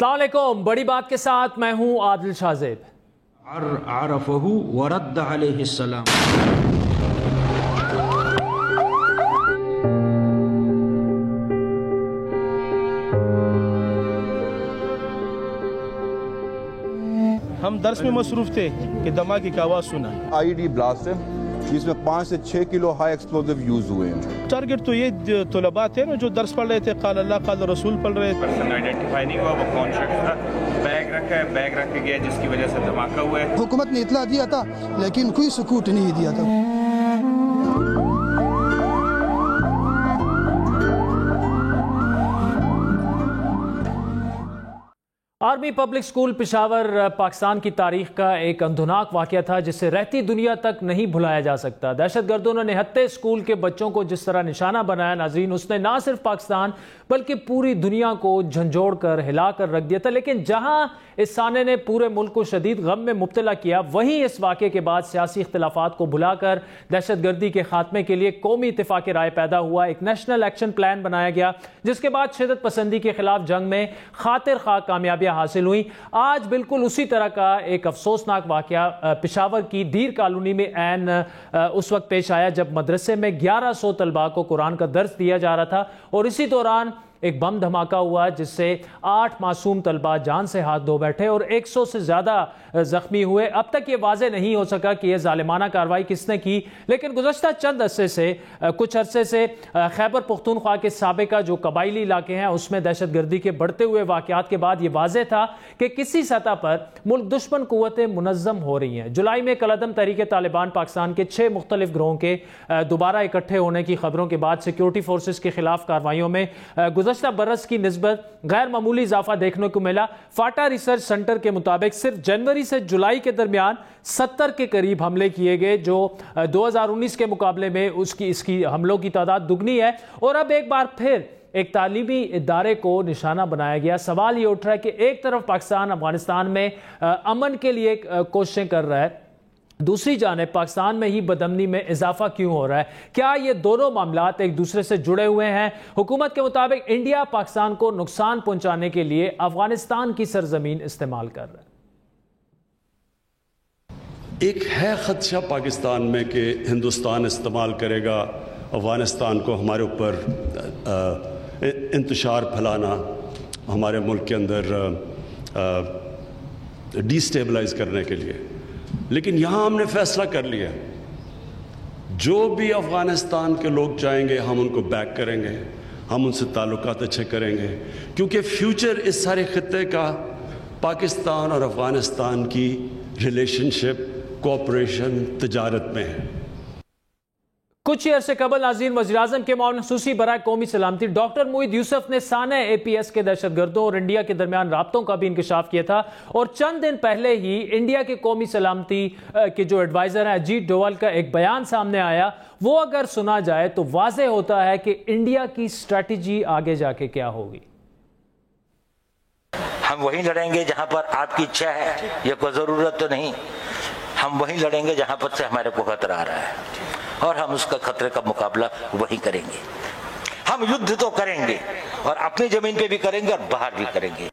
السلام علیکم، بڑی بات کے ساتھ میں ہوں عادل شاہ زیب۔ عرفہ ورد علیہ السلام۔ ہم درس میں مصروف تھے کہ دھماکے کی آواز سنا۔ آئی ڈی بلاسٹ ہے جس میں 5 سے 6 کلو ہائی ایکسپلوزیو یوز ہوئے ہیں۔ ٹارگٹ تو یہ طلباء تھے نا جو درس پڑھ رہے تھے، قال اللہ قال رسول پڑھ رہے تھے۔ پرسن آئیڈینٹیفائی نہیں ہوا وہ کون شخص تھا۔ بیگ رکھ کے گیا جس کی وجہ سے دھماکہ ہوا ہے۔ حکومت نے اطلاع دیا تھا لیکن کوئی سکوت نہیں دیا تھا۔ Army public school Peshawar Pakistan کی تاریخ کا ایک اندھوناک واقعہ تھا جسے رہتی دنیا تک نہیں بھلایا جا سکتا۔ دہشت گردوں نے نہتے اسکول کے بچوں کو جس طرح نشانہ بنایا، ناظرین، اس نے نہ صرف پاکستان بلکہ پوری دنیا کو جھنجھوڑ کر ہلا کر رکھ دیا تھا۔ لیکن جہاں اس سانے نے پورے ملک کو شدید غم میں مبتلا کیا، وہیں اس واقعے کے بعد سیاسی اختلافات کو بھلا کر دہشت گردی کے خاتمے کے لیے قومی اتفاق رائے پیدا ہوا، ایک نیشنل ایکشن پلان بنایا گیا جس کے بعد شدت پسندی کے خلاف جنگ میں خاطر خواہ کامیابیاں حاصل ہوئی۔ آج بالکل اسی طرح کا ایک افسوسناک واقعہ پشاور کی دیر کالونی میں عین اس وقت پیش آیا جب مدرسے میں 1100 طلباء کو قرآن کا درس دیا جا رہا تھا اور اسی دوران ایک بم دھماکہ ہوا جس سے 8 معصوم طلباء جان سے ہاتھ دھو بیٹھے اور 100 سے زیادہ زخمی ہوئے۔ اب تک یہ واضح نہیں ہو سکا کہ یہ ظالمانہ کارروائی کس نے کی، لیکن گزشتہ چند کچھ عرصے سے خیبر پختونخوا کے سابقہ جو قبائلی علاقے ہیں اس میں دہشت گردی کے بڑھتے ہوئے واقعات کے بعد یہ واضح تھا کہ کسی سطح پر ملک دشمن قوتیں منظم ہو رہی ہیں۔ جولائی میں کالعدم تحریک طالبان پاکستان کے 6 مختلف گروہوں کے دوبارہ اکٹھے ہونے کی خبروں کے بعد سیکیورٹی فورسز کے خلاف کارروائیوں میں گزشتہ برس کی نسبت غیر معمولی اضافہ دیکھنے کو ملا۔ فاٹا ریسرچ سنٹر کے مطابق صرف جنوری سے جولائی کے درمیان 70 کے قریب حملے کیے گئے، جو 2019 کے مقابلے میں اس کی حملوں کی تعداد دگنی ہے۔ اور اب ایک بار پھر ایک تعلیمی ادارے کو نشانہ بنایا گیا۔ سوال یہ اٹھ رہا ہے کہ ایک طرف پاکستان افغانستان میں امن کے لیے کوششیں کر رہا ہے، دوسری جانب پاکستان میں ہی بدامنی میں اضافہ کیوں ہو رہا ہے؟ کیا یہ دونوں معاملات ایک دوسرے سے جڑے ہوئے ہیں؟ حکومت کے مطابق انڈیا پاکستان کو نقصان پہنچانے کے لیے افغانستان کی سرزمین استعمال کر رہا ہے۔ ایک ہے خدشہ پاکستان میں کہ ہندوستان استعمال کرے گا افغانستان کو ہمارے اوپر انتشار پھیلانا، ہمارے ملک کے اندر ڈی سٹیبلائز کرنے کے لیے۔ لیکن یہاں ہم نے فیصلہ کر لیا جو بھی افغانستان کے لوگ چاہیں گے ہم ان کو بیک کریں گے، ہم ان سے تعلقات اچھے کریں گے، کیونکہ فیوچر اس سارے خطے کا پاکستان اور افغانستان کی ریلیشن شپ، کوآپریشن، تجارت میں ہے۔ کچھ ہی عرصے قبل ناظرین، وزیراعظم کے معاون خصوصی برائے قومی سلامتی ڈاکٹر موحد یوسف نے سانحہ APS کے دہشت گردوں اور انڈیا کے درمیان رابطوں کا بھی انکشاف کیا تھا، اور چند دن پہلے ہی انڈیا کے قومی سلامتی کے جو ایڈوائزر ہیں اجیت ڈوول کا ایک بیان سامنے آیا۔ وہ اگر سنا جائے تو واضح ہوتا ہے کہ انڈیا کی اسٹریٹجی آگے جا کے کیا ہوگی۔ ہم وہیں لڑیں گے جہاں پر آپ کی اچھا ہے، یہ کوئی ضرورت تو نہیں۔ ہم وہیں لڑیں گے جہاں پر سے ہمارے کو خطرہ آ رہا ہے، اور ہم اس کا خطرے کا مقابلہ وہی کریں گے۔ ہم یدھ تو کریں گے، اور اپنی زمین پہ بھی کریں گے اور باہر بھی کریں گے۔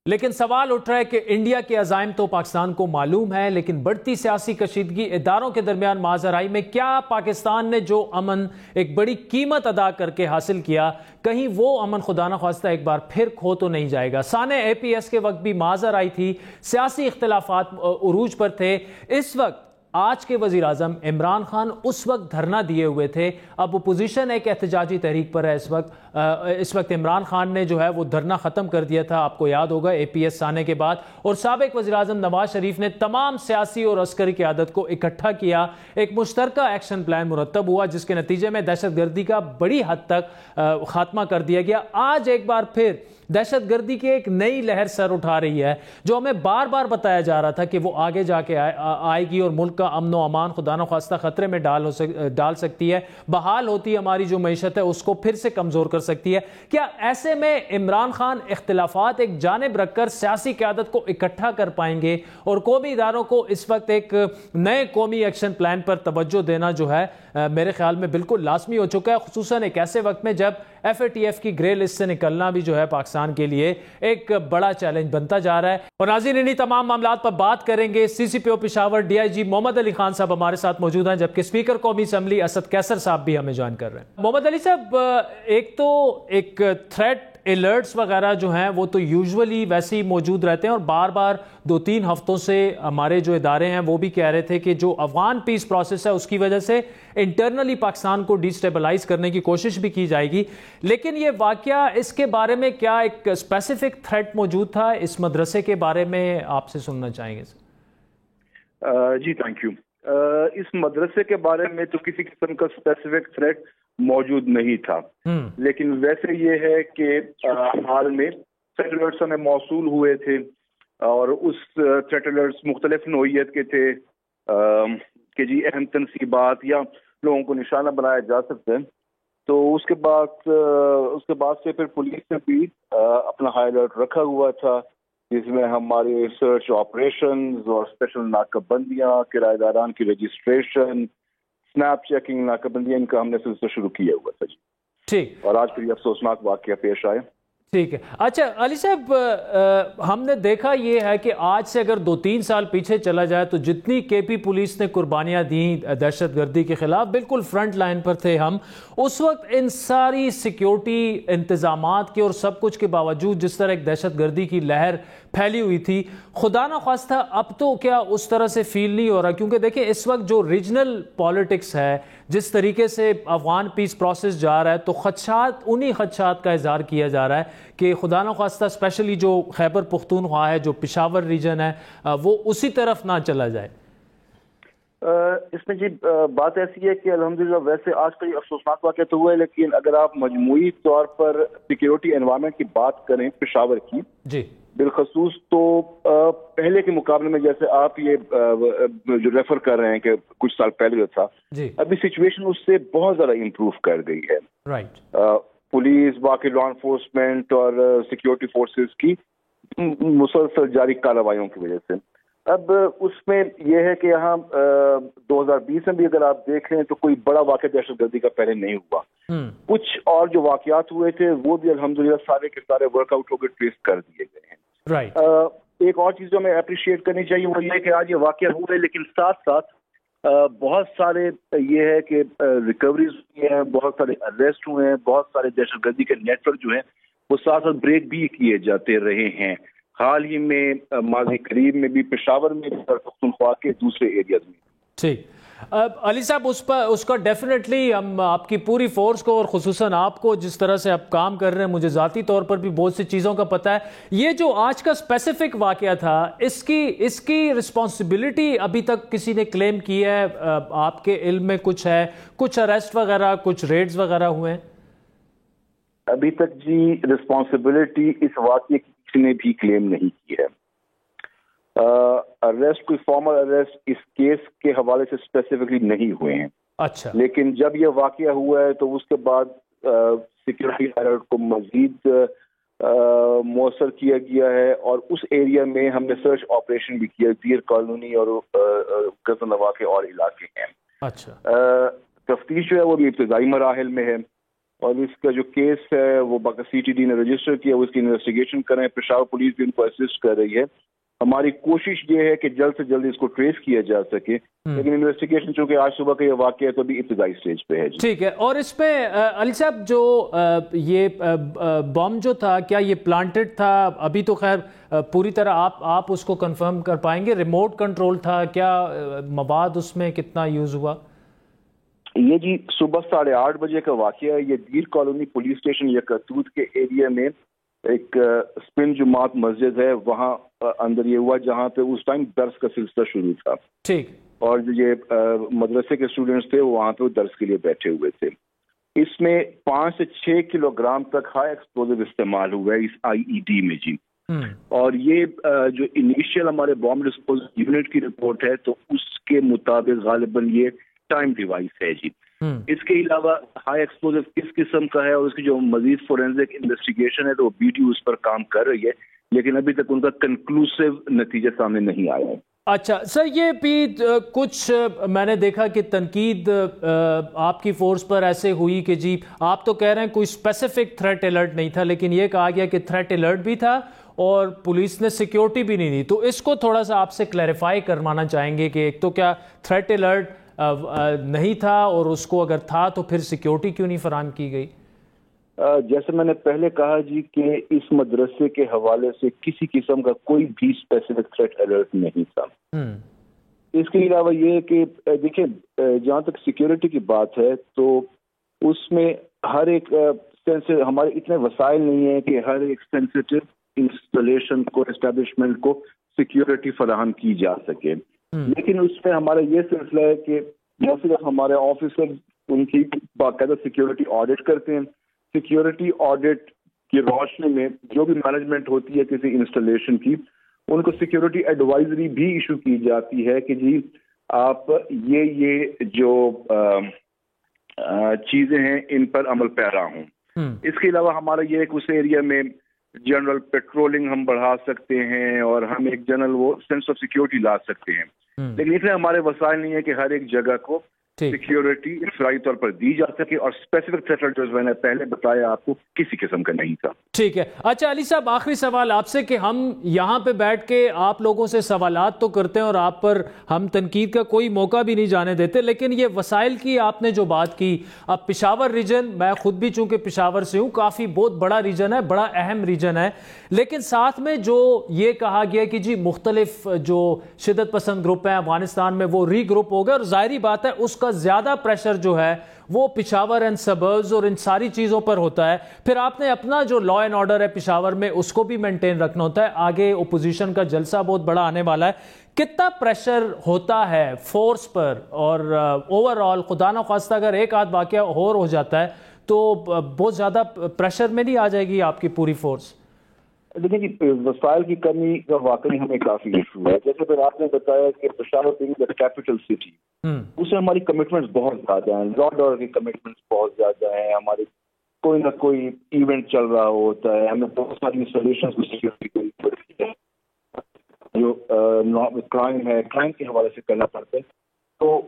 لیکن سوال اٹھ رہا ہے کہ انڈیا کے عزائم تو پاکستان کو معلوم ہے، لیکن بڑھتی سیاسی کشیدگی، اداروں کے درمیان ماضرائی میں کیا پاکستان نے جو امن ایک بڑی قیمت ادا کر کے حاصل کیا، کہیں وہ امن خدا نخواستہ ایک بار پھر کھو تو نہیں جائے گا؟ سانحہ APS کے وقت بھی ماضرائی تھی، سیاسی اختلافات عروج پر تھے۔ اس وقت آج کے وزیر اعظم عمران خان اس وقت دھرنا دیے ہوئے تھے، اب اپوزیشن ایک احتجاجی تحریک پر ہے اس وقت عمران خان نے جو ہے وہ دھرنا ختم کر دیا تھا، آپ کو یاد ہوگا APS سانحے کے بعد، اور سابق وزیر اعظم نواز شریف نے تمام سیاسی اور عسکری قیادت کو اکٹھا کیا، ایک مشترکہ ایکشن پلان مرتب ہوا جس کے نتیجے میں دہشت گردی کا بڑی حد تک خاتمہ کر دیا گیا۔ آج ایک بار پھر دہشت گردی کی ایک نئی لہر سر اٹھا رہی ہے جو ہمیں بار بار بتایا جا رہا تھا کہ وہ آگے جا کے آئے گی اور ملک کا امن و امان خدا نخواستہ خطرے میں ڈال سکتی ہے، بحال ہوتی ہماری جو معیشت ہے اس کو پھر سے کمزور کر سکتی ہے۔ کیا ایسے میں عمران خان اختلافات ایک جانب رکھ کر سیاسی قیادت کو اکٹھا کر پائیں گے اور قومی اداروں کو اس وقت ایک نئے قومی ایکشن پلان پر توجہ دینا جو ہے میرے خیال میں بالکل لازمی ہو چکا ہے، خصوصاً ایک ایسے وقت میں جب FATF کی گرے لسٹ سے نکلنا بھی جو ہے پاکستان پاکستان کے لیے ایک بڑا چیلنج بنتا جا رہا ہے. اور ناظرین انہی تمام معاملات پر بات کریں گے. CCPO پشاور DIG محمد علی خان صاحب ہمارے ساتھ موجود ہیں, جبکہ اسپیکر قومی اسمبلی اسد قیصر صاحب بھی ہمیں جوائن کر رہے ہیں. محمد علی صاحب, ایک تھریٹ الرٹس وغیرہ جو ہیں وہ تو یوزولی ویسے ہی موجود رہتے ہیں, اور بار بار 2-3 ہفتوں سے ہمارے جو ادارے ہیں وہ بھی کہہ رہے تھے کہ جو افغان پیس پروسیس ہے اس کی وجہ سے انٹرنلی پاکستان کو ڈی سٹیبلائز کرنے کی کوشش بھی کی جائے گی. لیکن یہ واقعہ, اس کے بارے میں کیا ایک اسپیسیفک تھریٹ موجود تھا؟ اس مدرسے کے بارے میں آپ سے سننا چاہیں گے. جی تھینک یو. اس مدرسے کے بارے میں تو کسی قسم کا اسپیسیفک تھریٹ موجود نہیں تھا, لیکن ویسے یہ ہے کہ حال میں تھریٹ الرٹس ہمیں موصول ہوئے تھے, اور اس تھریٹ الرٹس مختلف نوعیت کے تھے کہ جی اہم تنصیبات یا لوگوں کو نشانہ بنایا جا سکتا ہے. تو اس کے بعد سے پھر پولیس نے بھی اپنا ہائی الرٹ رکھا ہوا تھا, جس میں ہمارے سرچ آپریشنز اور اسپیشل ناکہ بندیاں, کرایہ داران کی رجسٹریشن, سنیپ چیکنگ, ناکہ بندیاں, ان کا ہم نے سلسلہ شروع کیا ہوا تھا. جی ٹھیک. اور آج پھر یہ افسوسناک واقعہ پیش آئے. ٹھیک ہے. اچھا علی صاحب, ہم نے دیکھا یہ ہے کہ آج سے اگر 2-3 سال پیچھے چلا جائے تو جتنی KP پولیس نے قربانیاں دیں دہشت گردی کے خلاف, بالکل فرنٹ لائن پر تھے ہم اس وقت. ان ساری سیکیورٹی انتظامات کے اور سب کچھ کے باوجود جس طرح ایک دہشت گردی کی لہر پھیلی ہوئی تھی, خدا نخواستہ اب تو کیا اس طرح سے فیل نہیں ہو رہا؟ کیونکہ دیکھیں اس وقت جو ریجنل پالیٹکس ہے, جس طریقے سے افغان پیس پروسیس جا رہا ہے, تو خدشات, انہی خدشات کا اظہار کیا جا رہا ہے کہ خدا نخواستہ اسپیشلی جو خیبر پختونخوا ہے, جو پشاور ریجن ہے, وہ اسی طرف نہ چلا جائے. اس میں جی بات ایسی ہے کہ الحمدللہ ویسے آج کا یہ افسوسناک واقعہ تو ہوا ہے, لیکن اگر آپ مجموعی طور پر سیکیورٹی انوائرمنٹ کی بات کریں پشاور کی, جی بالخصوص, تو پہلے کے مقابلے میں جیسے آپ یہ جو ریفر کر رہے ہیں کہ کچھ سال پہلے جو تھا, ابھی سچویشن اس سے بہت زیادہ امپروو کر گئی ہے. رائٹ. پولیس, باقی لا انفورسمنٹ اور سیکیورٹی فورسز کی مسلسل جاری کارروائیوں کی وجہ سے. اب اس میں یہ ہے کہ یہاں 2020 میں بھی اگر آپ دیکھ لیں تو کوئی بڑا واقعہ دہشت گردی کا پہلے نہیں ہوا. کچھ اور جو واقعات ہوئے تھے وہ بھی الحمدللہ سارے کے سارے ورک آؤٹ ہو کے ٹریس کر دیے گئے ہیں. رائٹ. ایک اور چیز جو ہمیں اپریشیٹ کرنی چاہیے وہ یہ ہے کہ آج یہ واقعہ ہوا ہے, لیکن ساتھ ساتھ بہت سارے یہ ہے کہ ریکوریز ہوئی ہیں, بہت سارے اریسٹ ہوئے ہیں, بہت سارے دہشت گردی کے نیٹ ورک جو ہیں وہ ساتھ ساتھ بریک بھی کیے جاتے رہے ہیں. حال ہی میں ماضی قریب میں بھی پشاور میں, پختونخوا کے دوسرے ایریاز میں. ٹھیک. علی صاحب, اس کا ڈیفینیٹلی ہم آپ کی پوری فورس کو اور خصوصاً آپ کو جس طرح سے آپ کام کر رہے ہیں, مجھے ذاتی طور پر بھی بہت سی چیزوں کا پتہ ہے. یہ جو آج کا اسپیسیفک واقعہ تھا, اس کی رسپانسبلٹی ابھی تک کسی نے کلیم کی ہے؟ آپ کے علم میں کچھ ہے, کچھ اریسٹ وغیرہ, کچھ ریڈز وغیرہ ہوئے ہیں؟ ابھی تک جی رسپانسبلٹی اس واقعے کی کسی نے بھی کلیم نہیں کی ہے. اریسٹ, کوئی فارمل اریسٹ اس کیس کے حوالے سے اسپیسیفکلی نہیں ہوئے ہیں. اچھا. لیکن جب یہ واقعہ ہوا ہے تو اس کے بعد سیکیورٹی الرٹ کو مزید مؤثر کیا گیا ہے, اور اس ایریا میں ہم نے سرچ آپریشن بھی کیا. دیر کالونی اور غزل نواح کے اور علاقے ہیں. اچھا. تفتیش جو ہے وہ بھی ابتدائی مراحل میں ہے, اور اس کا جو کیس ہے وہ باقی CTD نے رجسٹر کیا, وہ اس کی انویسٹیگیشن کر رہے ہیں. پشاور پولیس بھی ان کو اسسٹ کر رہی ہے. ہماری کوشش یہ ہے کہ جلد سے جلد اس کو ٹریس کیا جا سکے, لیکن انویسٹیگیشن چونکہ آج صبح کا یہ واقعہ ہے تو ابھی ابتدائی سٹیج پہ ہے. ٹھیک ہے. اور اس پہ علی صاحب جو یہ بم جو تھا, کیا یہ پلانٹڈ تھا؟ ابھی تو خیر پوری طرح آپ اس کو کنفرم کر پائیں گے, ریموٹ کنٹرول تھا کیا؟ مواد اس میں کتنا یوز ہوا؟ یہ جی صبح 8:30 بجے کا واقعہ ہے. یہ دیر کالونی پولیس اسٹیشن یکتوت کے ایریا میں ایک سپن جماعت مسجد ہے, وہاں اندر یہ ہوا جہاں پہ اس ٹائم درس کا سلسلہ شروع تھا. ٹھیک. اور جو یہ مدرسے کے اسٹوڈنٹس تھے وہ وہاں پہ درس کے لیے بیٹھے ہوئے تھے. اس میں 5 سے 6 کلو گرام تک ہائی ایکسپلوزیو استعمال ہوا ہے اس IED میں جی. اور یہ جو انیشیل ہمارے بام ڈسپوزل یونٹ کی رپورٹ ہے تو اس کے مطابق غالباً یہ ٹائم ڈیوائس ہے جی. اس کے علاوہ ہائی ایکسپلوزیو کس قسم کا ہے اور اس کی جو مزید فورینزک انویسٹیگیشن ہے تو وہ BTO اس پر کام کر رہی ہے, لیکن ابھی تک ان کا کنکلوسیو نتیجہ سامنے نہیں آیا ہے. اچھا سر، یہ بھی کچھ میں نے دیکھا کہ تنقید آپ کی فورس پر ایسے ہوئی کہ جی آپ تو کہہ رہے ہیں کوئی اسپیسیفک تھریٹ الرٹ نہیں تھا، لیکن یہ کہا گیا کہ تھریٹ الرٹ بھی تھا اور پولیس نے سیکیورٹی بھی نہیں دی. تو اس کو تھوڑا سا آپ سے کلیریفائی کروانا چاہیں گے کہ ایک تو کیا تھریٹ الرٹ نہیں تھا، اور اس کو اگر تھا تو پھر سیکیورٹی کیوں نہیں فراہم کی گئی؟ جیسے میں نے پہلے کہا جی کہ اس مدرسے کے حوالے سے کسی قسم کا کوئی بھی اسپیسیفک تھریٹ الرٹ نہیں تھا. اس کے علاوہ یہ کہ دیکھیں جہاں تک سیکیورٹی کی بات ہے تو اس میں ہر ایک ہمارے اتنے وسائل نہیں ہیں کہ ہر ایک سینسیٹیو انسٹالیشن کو اسٹیبلشمنٹ کو سیکیورٹی فراہم کی جا سکے. لیکن اس میں ہمارا یہ سلسلہ ہے کہ صرف ہمارے آفیسر ان کی باقاعدہ سیکیورٹی آڈٹ کرتے ہیں. سیکیورٹی آڈٹ کی روشنی میں جو بھی مینجمنٹ ہوتی ہے کسی انسٹالیشن کی، ان کو سیکیورٹی ایڈوائزری بھی ایشو کی جاتی ہے کہ جی آپ یہ جو چیزیں ہیں ان پر عمل پیرا ہوں. اس کے علاوہ ہمارا یہ ایک اس ایریا میں جنرل پیٹرولنگ ہم بڑھا سکتے ہیں اور ہم ایک جنرل وہ سینس آف سیکیورٹی لا سکتے ہیں. لیکن اس میں ہمارے وسائل نہیں ہے کہ ہر ایک جگہ کو سیکیورٹی انفرادی طور پر دی جا سکے، اور اسپیسیفک تھریٹ جو میں نے پہلے بتایا آپ کو کسی قسم کا نہیں تھا. ٹھیک ہے. اچھا علی صاحب، آخری سوال آپ سے کہ ہم یہاں پہ بیٹھ کے آپ لوگوں سے سوالات تو کرتے ہیں اور آپ پر ہم تنقید کا کوئی موقع بھی نہیں جانے دیتے، لیکن یہ وسائل کی آپ نے جو بات کی، اب پشاور ریجن، میں خود بھی چونکہ پشاور سے ہوں، کافی بہت بڑا ریجن ہے، بڑا اہم ریجن ہے، لیکن ساتھ میں جو یہ کہا گیا کہ جی مختلف جو شدت پسند گروپ ہیں افغانستان میں وہ ری گروپ ہو گئے، اور ظاہری بات ہے اس کا زیادہ پریشر جو ہے وہ پشاور اینڈ سبربز اور ان ساری چیزوں پر ہوتا ہے. پھر آپ نے اپنا جو لا اینڈ آرڈر ہے پشاور میں اس کو بھی مینٹین رکھنا ہوتا ہے. آگے اپوزیشن کا جلسہ بہت بڑا آنے والا ہے. کتنا پریشر ہوتا ہے فورس پر، اور اوور آل خدا نخواستہ اگر ایک آدھ واقعہ اور ہو جاتا ہے تو بہت زیادہ پریشر میں نہیں آ جائے گی آپ کی پوری فورس؟ دیکھیں جی وسائل کی کمی کا واقعی ہمیں کافی ایشو ہے. جیسے پھر آپ نے بتایا کہ پشاور کیپٹل سٹی، اس میں ہماری کمٹمنٹس بہت زیادہ ہیں، لا اینڈ آرڈر کی کمٹمنٹس بہت زیادہ ہیں. ہماری کوئی نہ کوئی ایونٹ چل رہا ہوتا ہے، ہمیں بہت ساری انسٹالیشنز کو سیکیورٹی کرنی پڑتی ہے، جو کرائم ہے کرائم کے حوالے سے کرنا پڑتا ہے. تو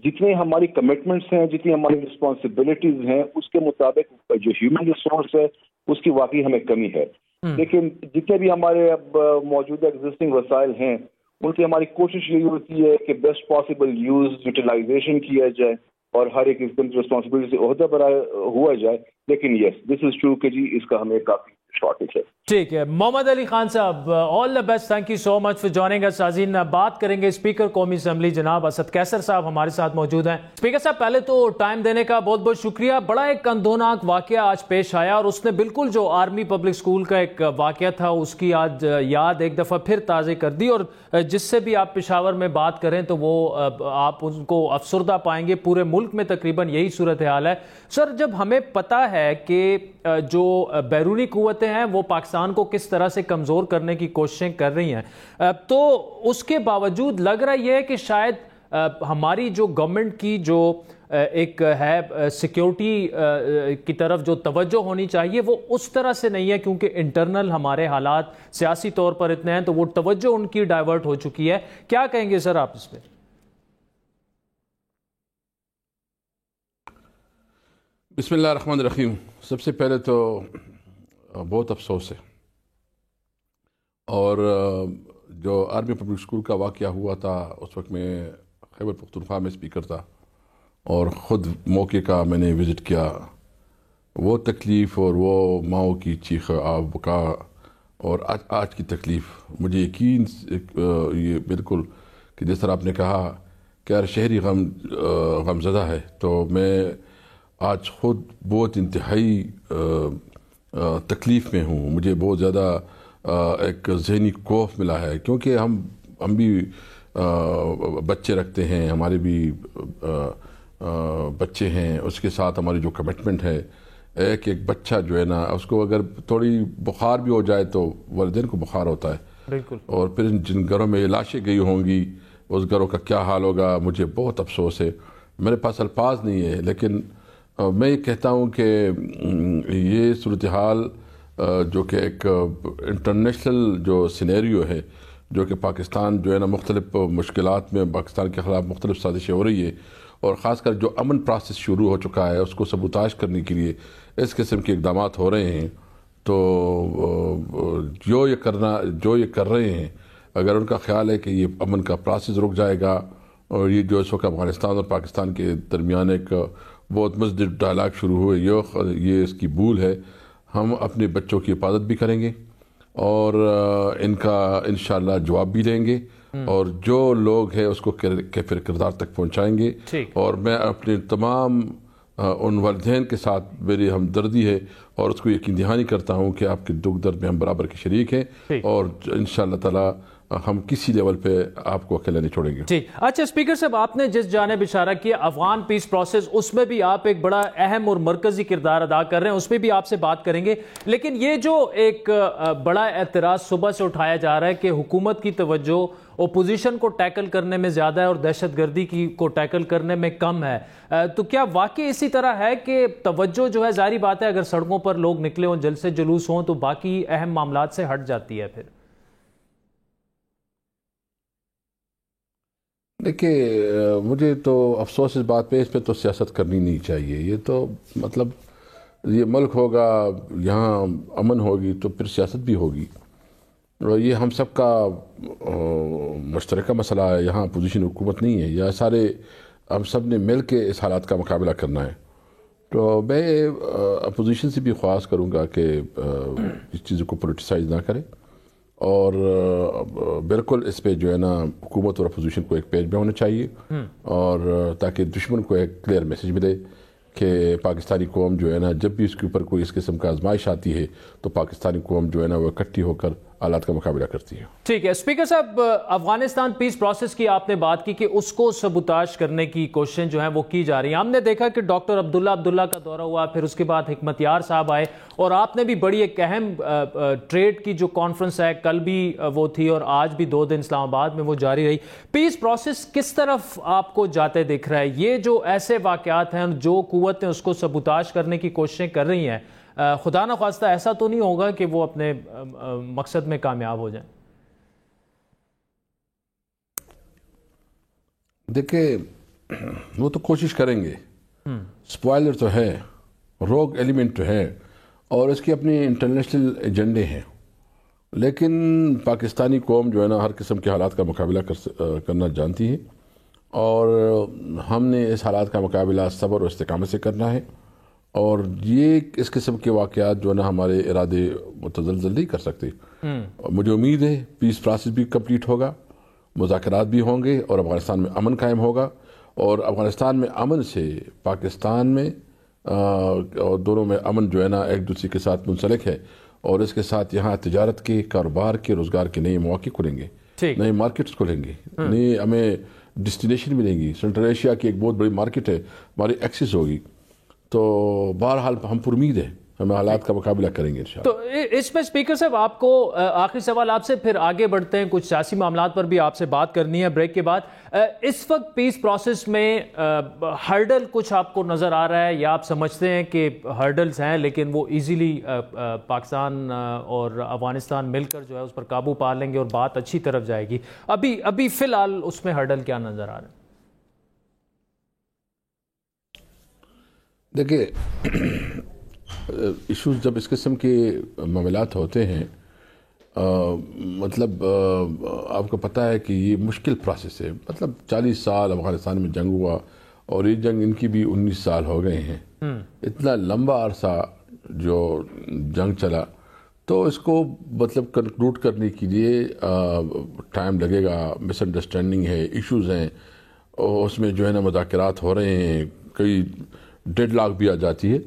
جتنی ہماری کمٹمنٹس ہیں، جتنی ہماری رسپانسبلٹیز ہیں، اس کے مطابق جو ہیومن ریسورس ہے اس کی واقعی ہمیں کمی ہے. لیکن جتنے بھی ہمارے اب موجودہ ایگزسٹنگ وسائل ہیں ان کی ہماری کوشش یہی ہوتی ہے کہ بیسٹ پاسبل یوٹیلائزیشن کیا جائے اور ہر ایک رسپانسبلٹی سے عہدہ برائے ہوا جائے. لیکن یس دس از ٹرو کہ جی اس کا ہمیں کافی شارٹیج ہے. ٹھیک ہے. محمد علی خان صاحب، all the best, thank you so much for joining us. ناظرین بات کریں گے اسپیکر قومی اسمبلی جناب اسد قیصر صاحب ہمارے ساتھ موجود ہیں. اسپیکر صاحب پہلے تو ٹائم دینے کا بہت بہت شکریہ. بڑا ایک اندھوناک واقعہ آج پیش آیا، اور اس نے بالکل جو آرمی پبلک اسکول کا ایک واقعہ تھا اس کی آج یاد ایک دفعہ پھر تازہ کر دی. اور جس سے بھی آپ پشاور میں بات کریں تو وہ آپ ان کو افسردہ پائیں گے. پورے ملک میں تقریباً یہی صورتحال ہے. سر، جب ہمیں پتہ ہے کہ جو بیرونی قوتیں ہیں وہ پاکستان کو کس طرح سے کمزور کرنے کی کوششیں کر رہی ہیں، تو اس کے باوجود لگ رہا یہ ہے کہ شاید ہماری جو گورنمنٹ کی جو ایک ہے سیکیورٹی کی طرف جو توجہ ہونی چاہیے وہ اس طرح سے نہیں ہے، کیونکہ انٹرنل ہمارے حالات سیاسی طور پر اتنے ہیں تو وہ توجہ ان کی ڈائیورٹ ہو چکی ہے. کیا کہیں گے سر آپ اس پہ؟ بسم اللہ الرحمن الرحیم. سب سے پہلے تو بہت افسوس ہے، اور جو آرمی پبلک اسکول کا واقعہ ہوا تھا اس وقت میں خیبر پختونخوا میں اسپیکر تھا اور خود موقع کا میں نے وزٹ کیا. وہ تکلیف اور وہ ماؤں کی چیخ بکا اور آج کی تکلیف مجھے یقین یہ بالکل کہ جس طرح آپ نے کہا کہ ہر شہری غمزدہ ہے، تو میں آج خود بہت انتہائی تکلیف میں ہوں. مجھے بہت زیادہ ایک ذہنی خوف ملا ہے، کیونکہ ہم بھی بچے رکھتے ہیں، ہمارے بھی بچے ہیں، اس کے ساتھ ہماری جو کمٹمنٹ ہے. ایک بچہ جو ہے نا اس کو اگر تھوڑی بخار بھی ہو جائے تو والدین کو بخار ہوتا ہے. بالکل. اور پھر جن گھروں میں لاشیں گئی ہوں گی اس گھروں کا کیا حال ہوگا. مجھے بہت افسوس ہے، میرے پاس الفاظ نہیں ہے. لیکن میں یہ کہتا ہوں کہ یہ صورتحال جو کہ ایک انٹرنیشنل جو سینیریو ہے جو کہ پاکستان جو ہے نا مختلف مشکلات میں پاکستان کے خلاف مختلف سازشیں ہو رہی ہے، اور خاص کر جو امن پروسیس شروع ہو چکا ہے اس کو سبوتاش کرنے کے لیے اس قسم کے اقدامات ہو رہے ہیں. تو جو یہ کر رہے ہیں، اگر ان کا خیال ہے کہ یہ امن کا پروسیس رک جائے گا، اور یہ جو اس وقت افغانستان اور پاکستان کے درمیان ایک بہت مزید ڈائلاگ شروع ہوئے، یہ اس کی بھول ہے. ہم اپنے بچوں کی حفاظت بھی کریں گے اور ان کا انشاءاللہ جواب بھی دیں گے، اور جو لوگ ہیں اس کو کیفر کردار تک پہنچائیں گے. اور میں اپنے تمام ان والدین کے ساتھ میری ہمدردی ہے اور اس کو یقین دہانی کرتا ہوں کہ آپ کے دکھ درد میں ہم برابر کے شریک ہیں، اور انشاءاللہ تعالی ہم کسی لیول پہ آپ کو اکیلے نہیں چھوڑیں گے. جی اچھا اسپیکر صاحب، آپ نے جس جانب اشارہ کیا افغان پیس پروسیس، اس میں بھی آپ ایک بڑا اہم اور مرکزی کردار ادا کر رہے ہیں، اس میں بھی آپ سے بات کریں گے. لیکن یہ جو ایک بڑا اعتراض صبح سے اٹھایا جا رہا ہے کہ حکومت کی توجہ اپوزیشن کو ٹیکل کرنے میں زیادہ ہے اور دہشت گردی کو ٹیکل کرنے میں کم ہے، تو کیا واقعی اسی طرح ہے کہ توجہ جو ہے، ظاہری بات ہے اگر سڑکوں پر لوگ نکلے ہوں، جلسے جلوس ہوں، تو باقی اہم معاملات سے ہٹ جاتی ہے پھر؟ دیکھیے مجھے تو افسوس اس بات پہ، اس پہ تو سیاست کرنی نہیں چاہیے. یہ تو مطلب یہ ملک ہوگا، یہاں امن ہوگی تو پھر سیاست بھی ہوگی، اور یہ ہم سب کا مشترکہ مسئلہ ہے. یہاں اپوزیشن حکومت نہیں ہے، یہ سارے ہم سب نے مل کے اس حالات کا مقابلہ کرنا ہے. تو میں اپوزیشن سے بھی خواہش کروں گا کہ اس چیزوں کو پولیٹیسائز نہ کرے، اور بالکل اس پہ جو ہے نا حکومت اور اپوزیشن کو ایک پیج پہ ہونا چاہیے، اور تاکہ دشمن کو ایک کلیئر میسیج ملے کہ پاکستانی قوم جو ہے نا جب بھی اس کے اوپر کوئی اس قسم کا آزمائش آتی ہے تو پاکستانی قوم جو ہے نا وہ اکٹھی ہو کر حالات کا مقابلہ کرتی ہے. ٹھیک ہے اسپیکر صاحب، افغانستان پیس پروسیس کی آپ نے بات کی کہ اس کو سبوتاش کرنے کی کوششیں جو ہیں وہ کی جا رہی ہیں. ہم نے دیکھا کہ ڈاکٹر عبداللہ کا دورہ ہوا، پھر اس کے بعد حکمت یار صاحب آئے، اور آپ نے بھی بڑی ایک اہم ٹریڈ کی جو کانفرنس ہے، کل بھی وہ تھی اور آج بھی 2 دن اسلام آباد میں وہ جاری رہی. پیس پروسیس کس طرف آپ کو جاتے دکھ رہا ہے؟ یہ جو ایسے واقعات ہیں، جو قوتیں اس کو سبوتاش کرنے کی کوششیں کر رہی ہیں، خدا نہ خواستہ ایسا تو نہیں ہوگا کہ وہ اپنے مقصد میں کامیاب ہو جائیں؟ دیکھیں وہ تو کوشش کریں گے، سپوائلر تو ہے، روگ ایلیمنٹ تو ہے، اور اس کی اپنی انٹرنیشنل ایجنڈے ہیں. لیکن پاکستانی قوم جو ہے نا ہر قسم کے حالات کا مقابلہ کرنا جانتی ہے، اور ہم نے اس حالات کا مقابلہ صبر و استقامت سے کرنا ہے. اور یہ اس قسم کے واقعات جو ہے نا ہمارے ارادے متزلزل نہیں کر سکتے. مجھے امید ہے پیس پروسیس بھی کمپلیٹ ہوگا، مذاکرات بھی ہوں گے، اور افغانستان میں امن قائم ہوگا. اور افغانستان میں امن سے پاکستان میں اور دونوں میں امن جو ہے نا ایک دوسرے کے ساتھ منسلک ہے، اور اس کے ساتھ یہاں تجارت کے، کاروبار کے، روزگار کے نئے مواقع کھلیں گے، نئے مارکیٹس کھلیں گے، نئے ہمیں ڈیسٹینیشن ملیں گی. سینٹرل ایشیا کی ایک بہت بڑی مارکیٹ ہے، ہماری ایکسس ہوگی. تو بہرحال ہم پر امید ہے ہم حالات کا مقابلہ کریں گے انشاءاللہ. تو اس میں اسپیکر صاحب آپ کو آخری سوال آپ سے، پھر آگے بڑھتے ہیں، کچھ سیاسی معاملات پر بھی آپ سے بات کرنی ہے بریک کے بعد. اس وقت پیس پروسیس میں ہرڈل کچھ آپ کو نظر آ رہا ہے، یا آپ سمجھتے ہیں کہ ہرڈلز ہیں لیکن وہ ایزیلی پاکستان اور افغانستان مل کر جو ہے اس پر قابو پا لیں گے اور بات اچھی طرف جائے گی؟ ابھی فی الحال اس میں ہرڈل کیا نظر آ رہا ہے؟ دیکھیں ایشوز جب اس قسم کے معاملات ہوتے ہیں، مطلب آپ کو پتہ ہے کہ یہ مشکل پروسیس ہے. مطلب 40 سال افغانستان میں جنگ ہوا، اور یہ جنگ ان کی بھی 19 سال ہو گئے ہیں. اتنا لمبا عرصہ جو جنگ چلا، تو اس کو مطلب کنکلوڈ کرنے کے لیے ٹائم لگے گا. مس انڈرسٹینڈنگ ہے، ایشوز ہیں، اور اس میں جو ہے نا مذاکرات ہو رہے ہیں، کئی ڈیڈ لاک بھی آ جاتی ہے.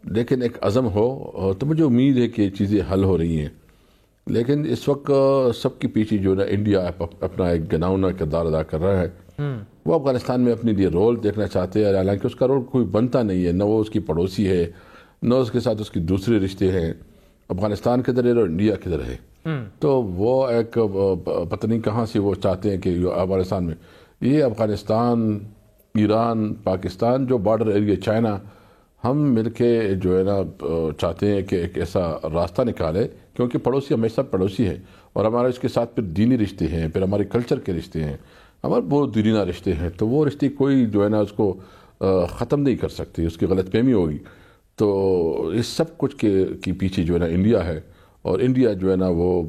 لیکن ایک عزم ہو تو مجھے امید ہے کہ یہ چیزیں حل ہو رہی ہیں. لیکن اس وقت سب کے پیچھے جو ہے نا انڈیا اپنا ایک گناؤنا کردار ادا کر رہا ہے. وہ افغانستان میں اپنے لیے رول دیکھنا چاہتے ہیں، حالانکہ اس کا رول کوئی بنتا نہیں ہے. نہ وہ اس کی پڑوسی ہے، نہ اس کے ساتھ اس کی دوسرے رشتے ہیں. افغانستان کدھر ہے اور انڈیا کدھر ہے. تو وہ ایک پتہ نہیں کہاں سے وہ چاہتے ہیں کہ افغانستان میں، یہ افغانستان، ایران، پاکستان جو بارڈر ایریا، چائنا، ہم مل کے جو ہے نا چاہتے ہیں کہ ایک ایسا راستہ نکالے، کیونکہ پڑوسی ہمیشہ پڑوسی ہے، اور ہمارے اس کے ساتھ پھر دینی رشتے ہیں، پھر ہمارے کلچر کے رشتے ہیں، ہمارے بہت دیرینہ رشتے ہیں، تو وہ رشتے کوئی جو ہے نا اس کو ختم نہیں کر سکتی، اس کی غلط فہمی ہوگی۔ تو اس سب کچھ کے پیچھے جو ہے نا انڈیا ہے، اور انڈیا جو ہے نا وہ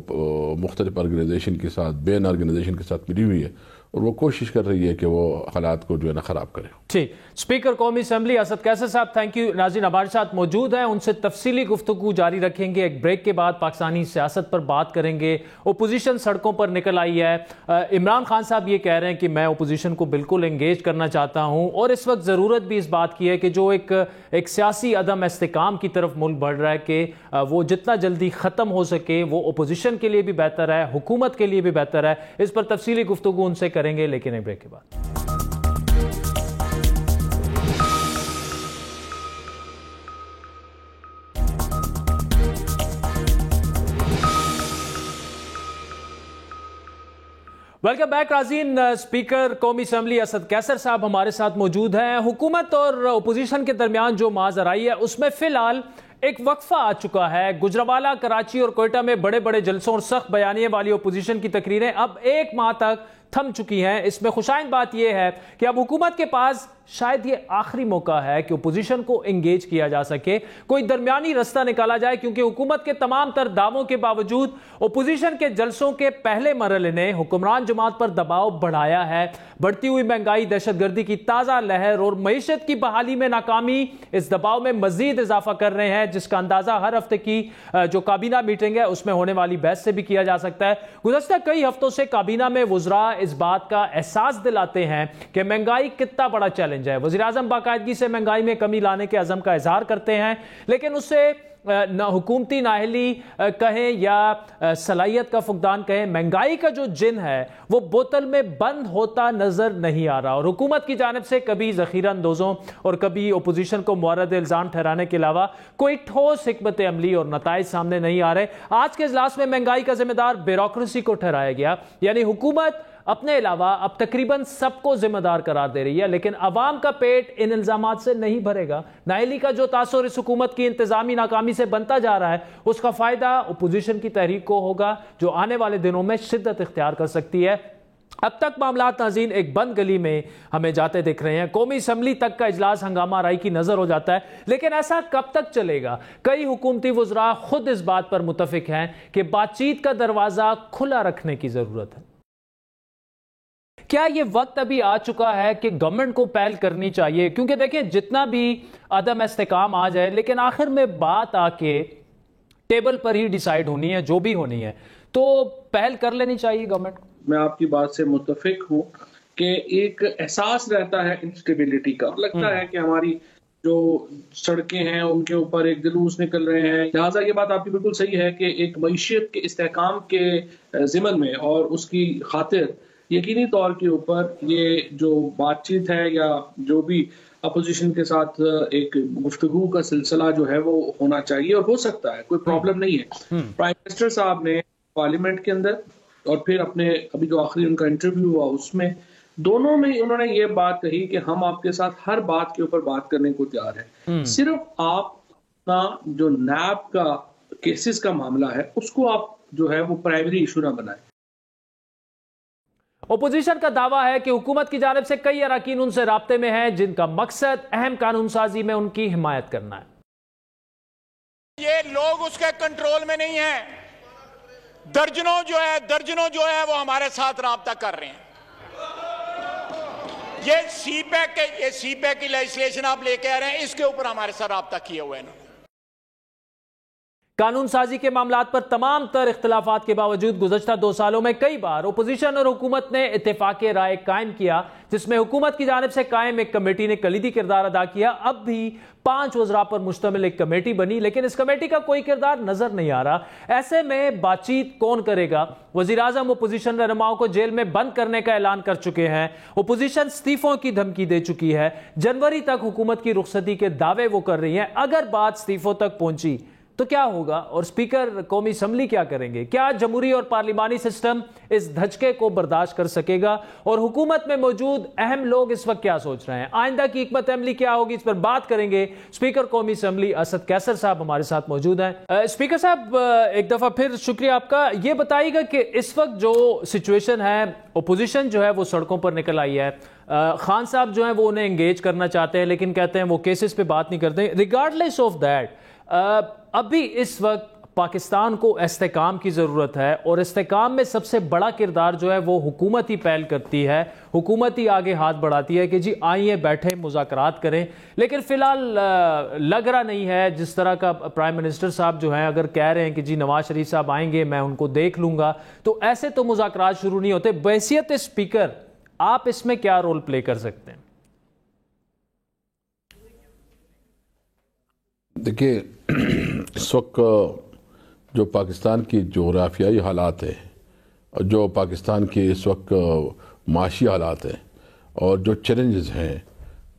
مختلف آرگنائزیشن کے ساتھ، بین آرگنائزیشن کے ساتھ ملی ہوئی ہے، اور وہ کوشش کر رہی ہے کہ وہ حالات کو جو ہے نا خراب کرے۔ ٹھیک، اسپیکر قومی اسمبلی اسد قیصر صاحب تھینک یو۔ ناظرین ہمارے ساتھ موجود ہیں، ان سے تفصیلی گفتگو جاری رکھیں گے۔ ایک بریک کے بعد پاکستانی سیاست پر بات کریں گے۔ اپوزیشن سڑکوں پر نکل آئی ہے، عمران خان صاحب یہ کہہ رہے ہیں کہ میں اپوزیشن کو بالکل انگیج کرنا چاہتا ہوں، اور اس وقت ضرورت بھی اس بات کی ہے کہ جو ایک سیاسی عدم استحکام کی طرف ملک بڑھ رہا ہے کہ وہ جتنا جلدی ختم ہو سکے، وہ اپوزیشن کے لیے بھی بہتر ہے، حکومت کے لیے بھی بہتر ہے۔ اس پر تفصیلی گفتگو ان سے کریں گے، لیکن ایک بریک کے بعد۔ ویلکم بیک ناظرین، اسپیکر قومی اسمبلی اسد قیصر صاحب ہمارے ساتھ موجود ہیں۔ حکومت اور اپوزیشن کے درمیان جو مناظر آئی ہے اس میں فی الحال ایک وقفہ آ چکا ہے۔ گجرانوالہ، کراچی اور کوئٹہ میں بڑے بڑے جلسوں اور سخت بیانیے والی اپوزیشن کی تقریریں اب 1 ماہ تک تھم چکی ہیں۔ اس میں خوشائند بات یہ ہے کہ اب حکومت کے پاس شاید یہ آخری موقع ہے کہ اپوزیشن کو انگیج کیا جا سکے، کوئی درمیانی رستہ نکالا جائے، کیونکہ حکومت کے تمام تر دعووں کے باوجود اپوزیشن کے جلسوں کے پہلے مرحلے نے حکمران جماعت پر دباؤ بڑھایا ہے۔ بڑھتی ہوئی مہنگائی، دہشت گردی کی تازہ لہر اور معیشت کی بحالی میں ناکامی اس دباؤ میں مزید اضافہ کر رہے ہیں، جس کا اندازہ ہر ہفتے کی جو کابینہ میٹنگ ہے اس میں ہونے والی بحث سے بھی کیا جا سکتا ہے۔ گزشتہ کئی ہفتوں سے کابینہ میں وزراء اس بات کا احساس دلاتے ہیں کہ مہنگائی کتنا بڑا چیلنج ہے۔ وزیر اعظم باقاعدگی سے مہنگائی میں کمی لانے کے عزم کا اظہار کرتے ہیں، لیکن اس سے نہ حکومتی نااہلی کہیں یا صلاحیت کا فقدان کہیں، مہنگائی کا جو جن ہے وہ بوتل میں بند ہوتا نظر نہیں آ رہا، اور حکومت کی جانب سے کبھی ذخیرہ اندوزوں اور کبھی اپوزیشن کو مورد الزام ٹھہرانے کے علاوہ کوئی ٹھوس حکمت عملی اور نتائج سامنے نہیں آ رہے۔ آج کے اجلاس میں مہنگائی کا ذمہ دار بیوروکریسی کو ٹھہرایا گیا، یعنی حکومت اپنے علاوہ اب تقریباً سب کو ذمہ دار قرار دے رہی ہے، لیکن عوام کا پیٹ ان الزامات سے نہیں بھرے گا۔ نااہلی کا جو تاثر اس حکومت کی انتظامی ناکامی سے بنتا جا رہا ہے، اس کا فائدہ اپوزیشن کی تحریک کو ہوگا، جو آنے والے دنوں میں شدت اختیار کر سکتی ہے۔ اب تک معاملات ناظرین ایک بند گلی میں ہمیں جاتے دکھ رہے ہیں۔ قومی اسمبلی تک کا اجلاس ہنگامہ آرائی کی نظر ہو جاتا ہے، لیکن ایسا کب تک چلے گا؟ کئی حکومتی وزراء خود اس بات پر متفق ہیں کہ بات چیت کا دروازہ کھلا رکھنے کی ضرورت ہے۔ کیا یہ وقت ابھی آ چکا ہے کہ گورنمنٹ کو پہل کرنی چاہیے؟ کیونکہ دیکھیں جتنا بھی عدم استحکام آ جائے، لیکن آخر میں بات آ کے ٹیبل پر ہی ڈیسائیڈ ہونی ہے، جو بھی ہونی ہے، تو پہل کر لینی چاہیے گورنمنٹ کو۔ میں آپ کی بات سے متفق ہوں کہ ایک احساس رہتا ہے انسٹیبلٹی کا، لگتا ہے کہ ہماری جو سڑکیں ہیں ان کے اوپر ایک جلوس نکل رہے ہیں، لہٰذا یہ بات آپ کی بالکل صحیح ہے کہ ایک معیشت کے استحکام کے ضمن میں اور اس کی خاطر یقینی طور کے اوپر یہ جو بات چیت ہے یا جو بھی اپوزیشن کے ساتھ ایک گفتگو کا سلسلہ جو ہے وہ ہونا چاہیے، اور ہو سکتا ہے، کوئی پرابلم نہیں ہے۔ پرائم منسٹر صاحب نے پارلیمنٹ کے اندر اور پھر اپنے ابھی جو آخری ان کا انٹرویو ہوا اس میں، دونوں میں انہوں نے یہ بات کہی کہ ہم آپ کے ساتھ ہر بات کے اوپر بات کرنے کو تیار ہیں، صرف آپ کا جو نیب کا کیسز کا معاملہ ہے اس کو آپ جو ہے وہ پرائمری ایشو نہ بنائیں۔ اپوزیشن کا دعویٰ ہے کہ حکومت کی جانب سے کئی اراکین ان سے رابطے میں ہیں جن کا مقصد اہم قانون سازی میں ان کی حمایت کرنا ہے۔ یہ لوگ اس کے کنٹرول میں نہیں ہیں، درجنوں جو ہے وہ ہمارے ساتھ رابطہ کر رہے ہیں۔ یہ سی پیک کی لیجسلیشن آپ لے کے آ رہے ہیں، اس کے اوپر ہمارے ساتھ رابطہ کیے ہوئے ہیں۔ قانون سازی کے معاملات پر تمام تر اختلافات کے باوجود گزشتہ 2 سالوں میں کئی بار اپوزیشن اور حکومت نے اتفاق رائے قائم کیا، جس میں حکومت کی جانب سے قائم ایک کمیٹی نے کلیدی کردار ادا کیا۔ اب بھی 5 وزراء پر مشتمل ایک کمیٹی بنی، لیکن اس کمیٹی کا کوئی کردار نظر نہیں آ رہا۔ ایسے میں بات چیت کون کرے گا؟ وزیر اعظم اپوزیشن رہنماؤں کو جیل میں بند کرنے کا اعلان کر چکے ہیں، اپوزیشن استعفوں کی دھمکی دے چکی ہے، جنوری تک حکومت کی رخصتی کے دعوے وہ کر رہی ہیں۔ اگر بات استعفوں تک پہنچی تو کیا ہوگا اور اسپیکر قومی اسمبلی کیا کریں گے؟ کیا جمہوری اور پارلیمانی سسٹم اس دھچکے کو برداشت کر سکے گا؟ اور حکومت میں موجود اہم لوگ اس وقت کیا سوچ رہے ہیں؟ آئندہ کی حکمت عملی کیا ہوگی؟ اس پر بات کریں گے۔ اسپیکر قومی اسمبلی اسد قیصر صاحب ہمارے ساتھ موجود ہیں۔ اسپیکر صاحب ایک دفعہ پھر شکریہ آپ کا۔ یہ بتائیے گا کہ اس وقت جو سچویشن ہے، اپوزیشن جو ہے وہ سڑکوں پر نکل آئی ہے، خان صاحب جو ہیں وہ انہیں انگیج کرنا چاہتے ہیں لیکن کہتے ہیں وہ کیسز پہ بات نہیں کرتے۔ ریگارڈلیس آف دیٹ ابھی اس وقت پاکستان کو استحکام کی ضرورت ہے، اور استحکام میں سب سے بڑا کردار جو ہے وہ حکومت ہی پہل کرتی ہے، حکومت ہی آگے ہاتھ بڑھاتی ہے کہ جی آئیے بیٹھے مذاکرات کریں۔ لیکن فی الحال لگ رہا نہیں ہے، جس طرح کا پرائم منسٹر صاحب جو ہیں اگر کہہ رہے ہیں کہ جی نواز شریف صاحب آئیں گے میں ان کو دیکھ لوں گا، تو ایسے تو مذاکرات شروع نہیں ہوتے۔ بحیثیت اسپیکر آپ اس میں کیا رول پلے کر سکتے ہیں؟ دیکھیے اس وقت جو پاکستان کی جغرافیائی حالات ہیں، جو پاکستان کے اس وقت معاشی حالات ہیں اور جو چیلنجز ہیں،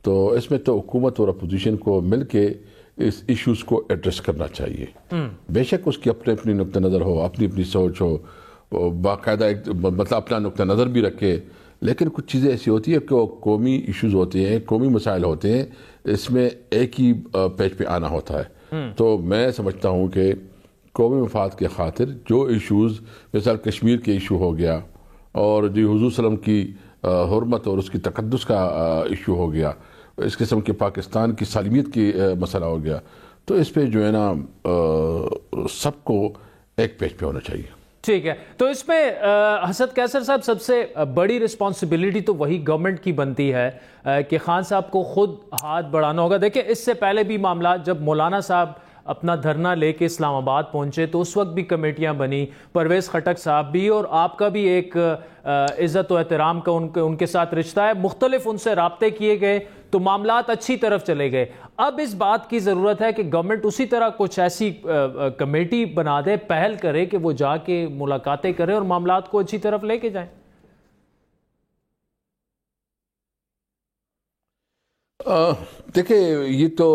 تو اس میں تو حکومت اور اپوزیشن کو مل کے اس ایشوز کو ایڈریس کرنا چاہیے۔ بے شک اس کی اپنی نقطہ نظر ہو، اپنی سوچ ہو، باقاعدہ مطلب اپنا نقطہ نظر بھی رکھے، لیکن کچھ چیزیں ایسی ہوتی ہیں کہ وہ قومی ایشوز ہوتے ہیں، قومی مسائل ہوتے ہیں، اس میں ایک ہی پیج پہ آنا ہوتا ہے۔ تو میں سمجھتا ہوں کہ قومی مفاد کے خاطر جو ایشوز، مثال کشمیر کے ایشو ہو گیا، اور جو حضور صلی اللہ علیہ وسلم کی حرمت اور اس کی تقدس کا ایشو ہو گیا، اس قسم کے پاکستان کی سالمیت کی مسئلہ ہو گیا، تو اس پہ جو ہے نا سب کو ایک پیج پہ ہونا چاہیے۔ ٹھیک ہے، تو اس میں اسد قیصر صاحب سب سے بڑی رسپانسبلٹی تو وہی گورنمنٹ کی بنتی ہے کہ خان صاحب کو خود ہاتھ بڑھانا ہوگا۔ دیکھیں اس سے پہلے بھی معاملات، جب مولانا صاحب اپنا دھرنا لے کے اسلام آباد پہنچے تو اس وقت بھی کمیٹیاں بنی، پرویز خٹک صاحب بھی، اور آپ کا بھی ایک عزت و احترام کا ان کے ساتھ رشتہ ہے، مختلف ان سے رابطے کیے گئے تو معاملات اچھی طرف چلے گئے۔ اب اس بات کی ضرورت ہے کہ گورنمنٹ اسی طرح کچھ ایسی کمیٹی بنا دے، پہل کرے کہ وہ جا کے ملاقاتیں کریں اور معاملات کو اچھی طرف لے کے جائیں۔ دیکھیں یہ تو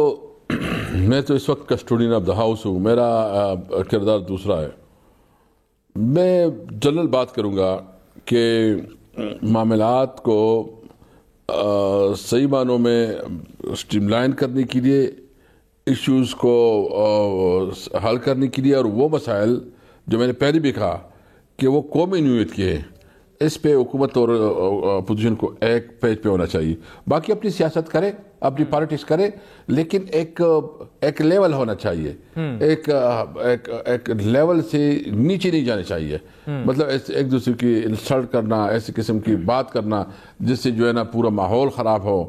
میں تو اس وقت کسٹوڈین آف دا ہاؤس ہوں، میرا کردار دوسرا ہے۔ میں جنرل بات کروں گا کہ معاملات کو صحیح معنوں میں اسٹریم لائن کرنے کے لیے، ایشوز کو حل کرنے کے لیے، اور وہ مسائل جو میں نے پہلے بھی کہا کہ وہ قومی نوعیت کے ہیں، اس پہ حکومت اور اپوزیشن کو ایک پیج پہ ہونا چاہیے۔ باقی اپنی سیاست کرے، اپنی پالیٹکس کرے، لیکن ایک لیول ہونا چاہیے، ایک لیول سے نیچے نہیں جانے چاہیے۔ مطلب ایک دوسرے کی انسلٹ کرنا، ایسی قسم کی بات کرنا جس سے جو ہے نا پورا ماحول خراب ہو،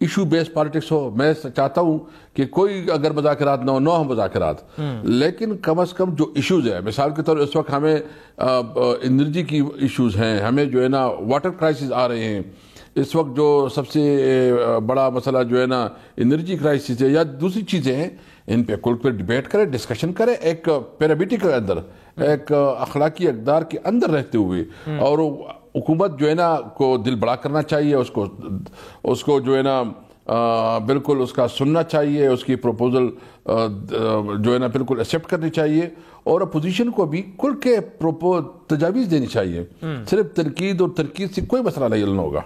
ایشو بیس پالیٹکس ہو۔ میں چاہتا ہوں کہ کوئی اگر مذاکرات نہ ہو مذاکرات، لیکن کم از کم جو ایشوز ہے، مثال کے طور اس وقت ہمیں انرجی کی ایشوز ہیں، ہمیں جو ہے نا واٹر کرائسس آ رہے ہیں، اس وقت جو سب سے بڑا مسئلہ جو ہے نا انرجی کرائسس ہے یا دوسری چیزیں ہیں، ان پہ کل پہ ڈیبیٹ کرے، ڈسکشن کرے، ایک پیرابیٹی کے اندر، ایک اخلاقی اقدار کے اندر رہتے ہوئے، اور حکومت جو ہے نا کو دل بڑا کرنا چاہیے، اس کو جو ہے نا بالکل اس کا سننا چاہیے، اس کی پروپوزل جو ہے نا بالکل ایکسیپٹ کرنی چاہیے، اور اپوزیشن کو بھی کھل کے تجاویز دینی چاہیے۔ صرف تنقید اور تنقید سے کوئی مسئلہ نہیں حل ہوگا۔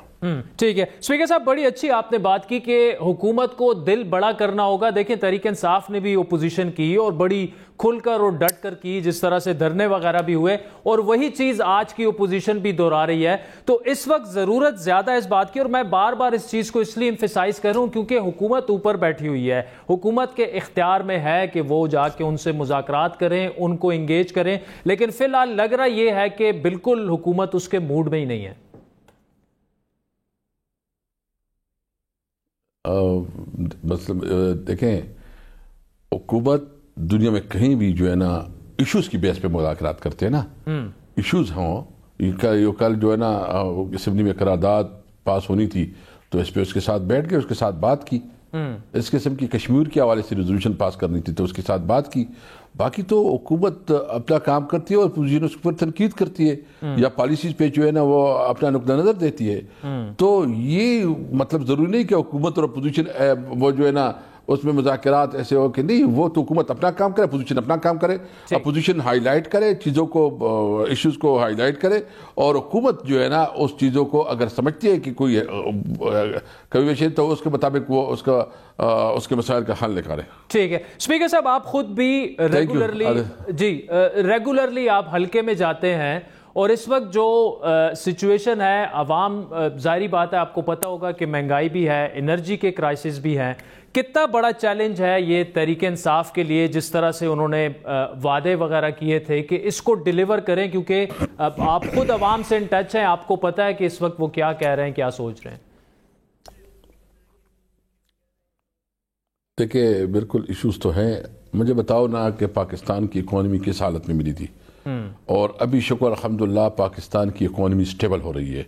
ٹھیک ہے اسپیکر صاحب، بڑی اچھی آپ نے بات کی کہ حکومت کو دل بڑا کرنا ہوگا۔ دیکھیں تحریک انصاف نے بھی اپوزیشن کی اور بڑی کھل کر اور ڈٹ کر کی، جس طرح سے دھرنے وغیرہ بھی ہوئے، اور وہی چیز آج کی اپوزیشن بھی دہرا رہی ہے۔ تو اس وقت ضرورت زیادہ اس بات کی، اور میں بار بار اس چیز کو اس لیے ایمفیسائز کر رہا ہوں کیونکہ حکومت اوپر بیٹھی ہوئی ہے، حکومت کے اختیار میں ہے کہ وہ جا کے ان سے مذاکرات کریں، ان کو انگیج کریں، لیکن فی الحال لگ رہا یہ ہے کہ بالکل حکومت اس کے موڈ میں ہی نہیں ہے۔ مطلب دیکھیں، حکومت دنیا میں کہیں بھی جو ہے نا ایشوز کی بیس پہ مذاکرات کرتے ہیں نا، ایشوز ہوں، کل جو ہے نا اسمبلی میں قرارداد پاس ہونی تھی تو اس پہ اس کے ساتھ بیٹھ گئے، اس کے ساتھ بات کی، اس قسم کی کشمیر کے حوالے سے ریزولوشن پاس کرنی تھی تو اس کے ساتھ بات کی۔ باقی تو حکومت اپنا کام کرتی ہے اور اپوزیشن اس پر تنقید کرتی ہے یا پالیسیز پہ جو ہے نا وہ اپنا نقطہ نظر دیتی ہے۔ تو یہ مطلب ضروری نہیں کہ حکومت اور اپوزیشن وہ جو ہے نا اس میں مذاکرات ایسے ہو کہ نہیں وہ تو حکومت اپنا کام کرے, اپوزیشن اپنا کام کرے, اپوزیشن ہائی لائٹ کرے چیزوں کو, ایشوز کو ہائی لائٹ کرے, اور حکومت جو ہے نا اس چیزوں کو اگر سمجھتی ہے کہ کوئی کبھی ویشے تو اس کے مطابق وہ اس کے مسائل کا حل نکالے. ٹھیک ہے اسپیکر صاحب, آپ خود بھی ریگولرلی آپ حلقے میں جاتے ہیں, اور اس وقت جو سچویشن ہے عوام, ظاہری بات ہے آپ کو پتہ ہوگا کہ مہنگائی بھی ہے, انرجی کے کرائسس بھی ہیں, کتنا بڑا چیلنج ہے یہ تحریک انصاف کے لیے جس طرح سے انہوں نے وعدے وغیرہ کیے تھے کہ اس کو ڈیلیور کریں, کیونکہ آپ خود عوام سے ان ٹچ ہیں, آپ کو پتہ ہے کہ اس وقت وہ کیا کہہ رہے ہیں, کیا سوچ رہے ہیں. دیکھیں بالکل ایشوز تو ہیں. مجھے بتاؤ نا کہ پاکستان کی اکانومی کس حالت میں ملی تھی, اور ابھی شکر الحمدللہ پاکستان کی اکانومی سٹیبل ہو رہی ہے.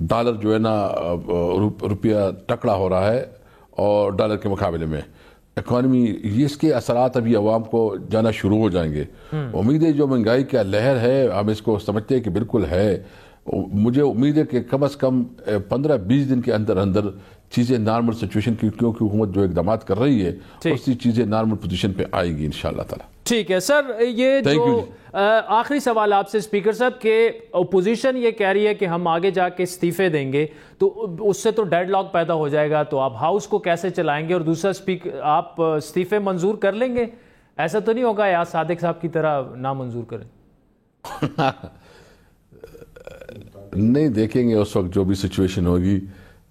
ڈالر جو ہے نا روپیہ تکڑا ہو رہا ہے, اور ڈالر کے مقابلے میں اکانومی, یہ اس کے اثرات ابھی عوام کو جانا شروع ہو جائیں گے. امید ہے جو مہنگائی کا لہر ہے ہم اس کو سمجھتے ہیں کہ بالکل ہے. مجھے امید ہے کہ کم از کم 15-20 دن کے اندر اندر چیزیں نارمل سچویشن کی, کیونکہ حکومت جو اقدامات کر رہی ہے اسی چیزیں نارمل پوزیشن پہ آئیں گی انشاءاللہ تعالی. ٹھیک ہے سر, یہ جو آخری سوال آپ سے اسپیکر صاحب, کہ اپوزیشن یہ کہہ رہی ہے کہ ہم آگے جا کے استعفے دیں گے تو اس سے تو ڈیڈ لاک پیدا ہو جائے گا, تو آپ ہاؤس کو کیسے چلائیں گے, اور دوسرا آپ استعفے منظور کر لیں گے؟ ایسا تو نہیں ہوگا یا صادق صاحب کی طرح نامنظور کریں؟ نہیں, دیکھیں گے اس وقت جو بھی سچویشن ہوگی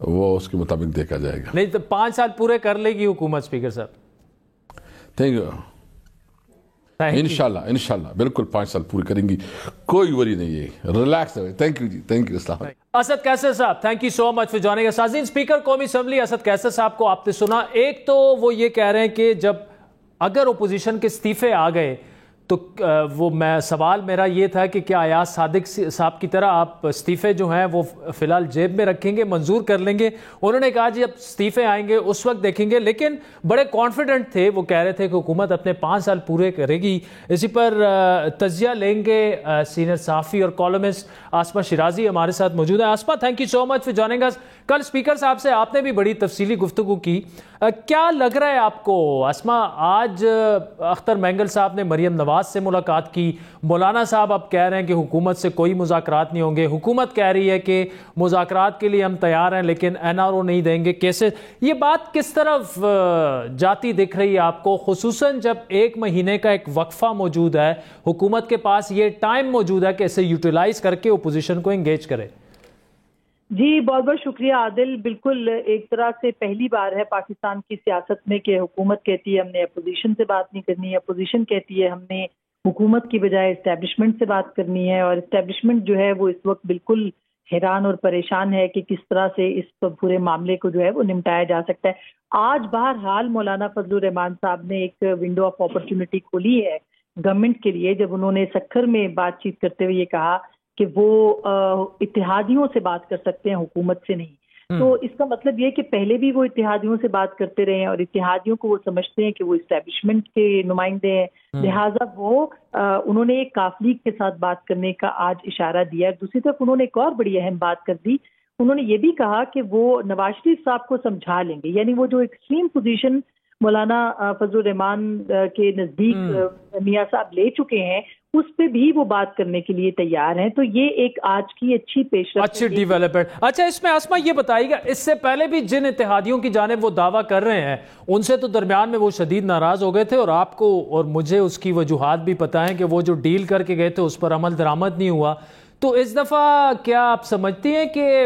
وہ اس کے مطابق دیکھا جائے گا. نہیں تو 5 سال پورے کر لے گی حکومت اسپیکر صاحب؟ Thank you. انشاءاللہ بالکل 5 سال پورے کریں گی, کوئی وری نہیں ہے, ریلیکس ہے. تھینک یو جی, تھینک یو. السلام علیکم. اسد قیصر صاحب, thank you so much for joining us. ناظرین, اسپیکر قومی اسمبلی اسد قیصر صاحب کو آپ نے سنا. ایک تو وہ یہ کہہ رہے ہیں کہ جب اگر اپوزیشن کے استعفے آ گئے تو وہ سوال میرا یہ تھا کہ کیا ایاز صادق صاحب کی طرح آپ استعفے جو ہیں وہ فی الحال جیب میں رکھیں گے, منظور کر لیں گے؟ انہوں نے کہا جی اب استعفے آئیں گے اس وقت دیکھیں گے, لیکن بڑے کانفیڈنٹ تھے, وہ کہہ رہے تھے کہ حکومت اپنے 5 سال پورے کرے گی. اسی پر تجزیہ لیں گے سینئر صحافی اور کالمسٹ آسما شیرازی ہمارے ساتھ موجود ہے. Asma, thank you so much for joining us. کل اسپیکر صاحب سے آپ نے بھی بڑی تفصیلی گفتگو کی, کیا لگ رہا ہے آپ کو آسما, آج اختر مینگل صاحب نے مریم نواز سے ملاقات کی, مولانا صاحب اب کہہ رہے ہیں کہ حکومت سے کوئی مذاکرات نہیں ہوں گے, حکومت کہہ رہی ہے کہ مذاکرات کے لیے ہم تیار ہیں لیکن NRO نہیں دیں گے, کیسے یہ بات کس طرف جاتی دکھ رہی ہے آپ کو, خصوصاً جب 1 مہینے کا ایک وقفہ موجود ہے, حکومت کے پاس یہ ٹائم موجود ہے کہ اسے یوٹیلائز کر کے اپوزیشن کو انگیج کرے؟ جی بہت بہت شکریہ عادل. بالکل ایک طرح سے پہلی بار ہے پاکستان کی سیاست میں کہ حکومت کہتی ہے ہم نے اپوزیشن سے بات نہیں کرنی, اپوزیشن کہتی ہے ہم نے حکومت کی بجائے اسٹیبلشمنٹ سے بات کرنی ہے, اور اسٹیبلشمنٹ جو ہے وہ اس وقت بالکل حیران اور پریشان ہے کہ کس طرح سے اس پورے معاملے کو جو ہے وہ نمٹایا جا سکتا ہے. آج بہرحال مولانا فضل الرحمان صاحب نے ایک ونڈو آف اپرچونٹی کھولی ہے گورنمنٹ کے لیے, جب انہوں نے سکھر میں بات چیت کرتے ہوئے یہ کہا کہ وہ اتحادیوں سے بات کر سکتے ہیں, حکومت سے نہیں. تو اس کا مطلب یہ کہ پہلے بھی وہ اتحادیوں سے بات کرتے رہے ہیں, اور اتحادیوں کو وہ سمجھتے ہیں کہ وہ اسٹیبلشمنٹ کے نمائندے ہیں, لہٰذا وہ انہوں نے ایک کاف لیگ کے ساتھ بات کرنے کا آج اشارہ دیا. دوسری طرف انہوں نے ایک اور بڑی اہم بات کر دی, انہوں نے یہ بھی کہا کہ وہ نواز شریف صاحب کو سمجھا لیں گے, یعنی وہ جو ایکسٹریم پوزیشن مولانا فضل الرحمان کے نزدیک میاں صاحب لے چکے ہیں اس پہ بھی وہ بات کرنے کے لیے تیار ہیں. تو یہ ایک آج کی اچھی پیشرفت, اچھی ڈیولپمنٹ. اچھا, اس میں آسما یہ بتائیے گا, اس سے پہلے بھی جن اتحادیوں کی جانب وہ دعویٰ کر رہے ہیں ان سے تو درمیان میں وہ شدید ناراض ہو گئے تھے, اور آپ کو اور مجھے اس کی وجوہات بھی پتہ ہیں کہ وہ جو ڈیل کر کے گئے تھے اس پر عمل درآمد نہیں ہوا. تو اس دفعہ کیا آپ سمجھتی ہیں کہ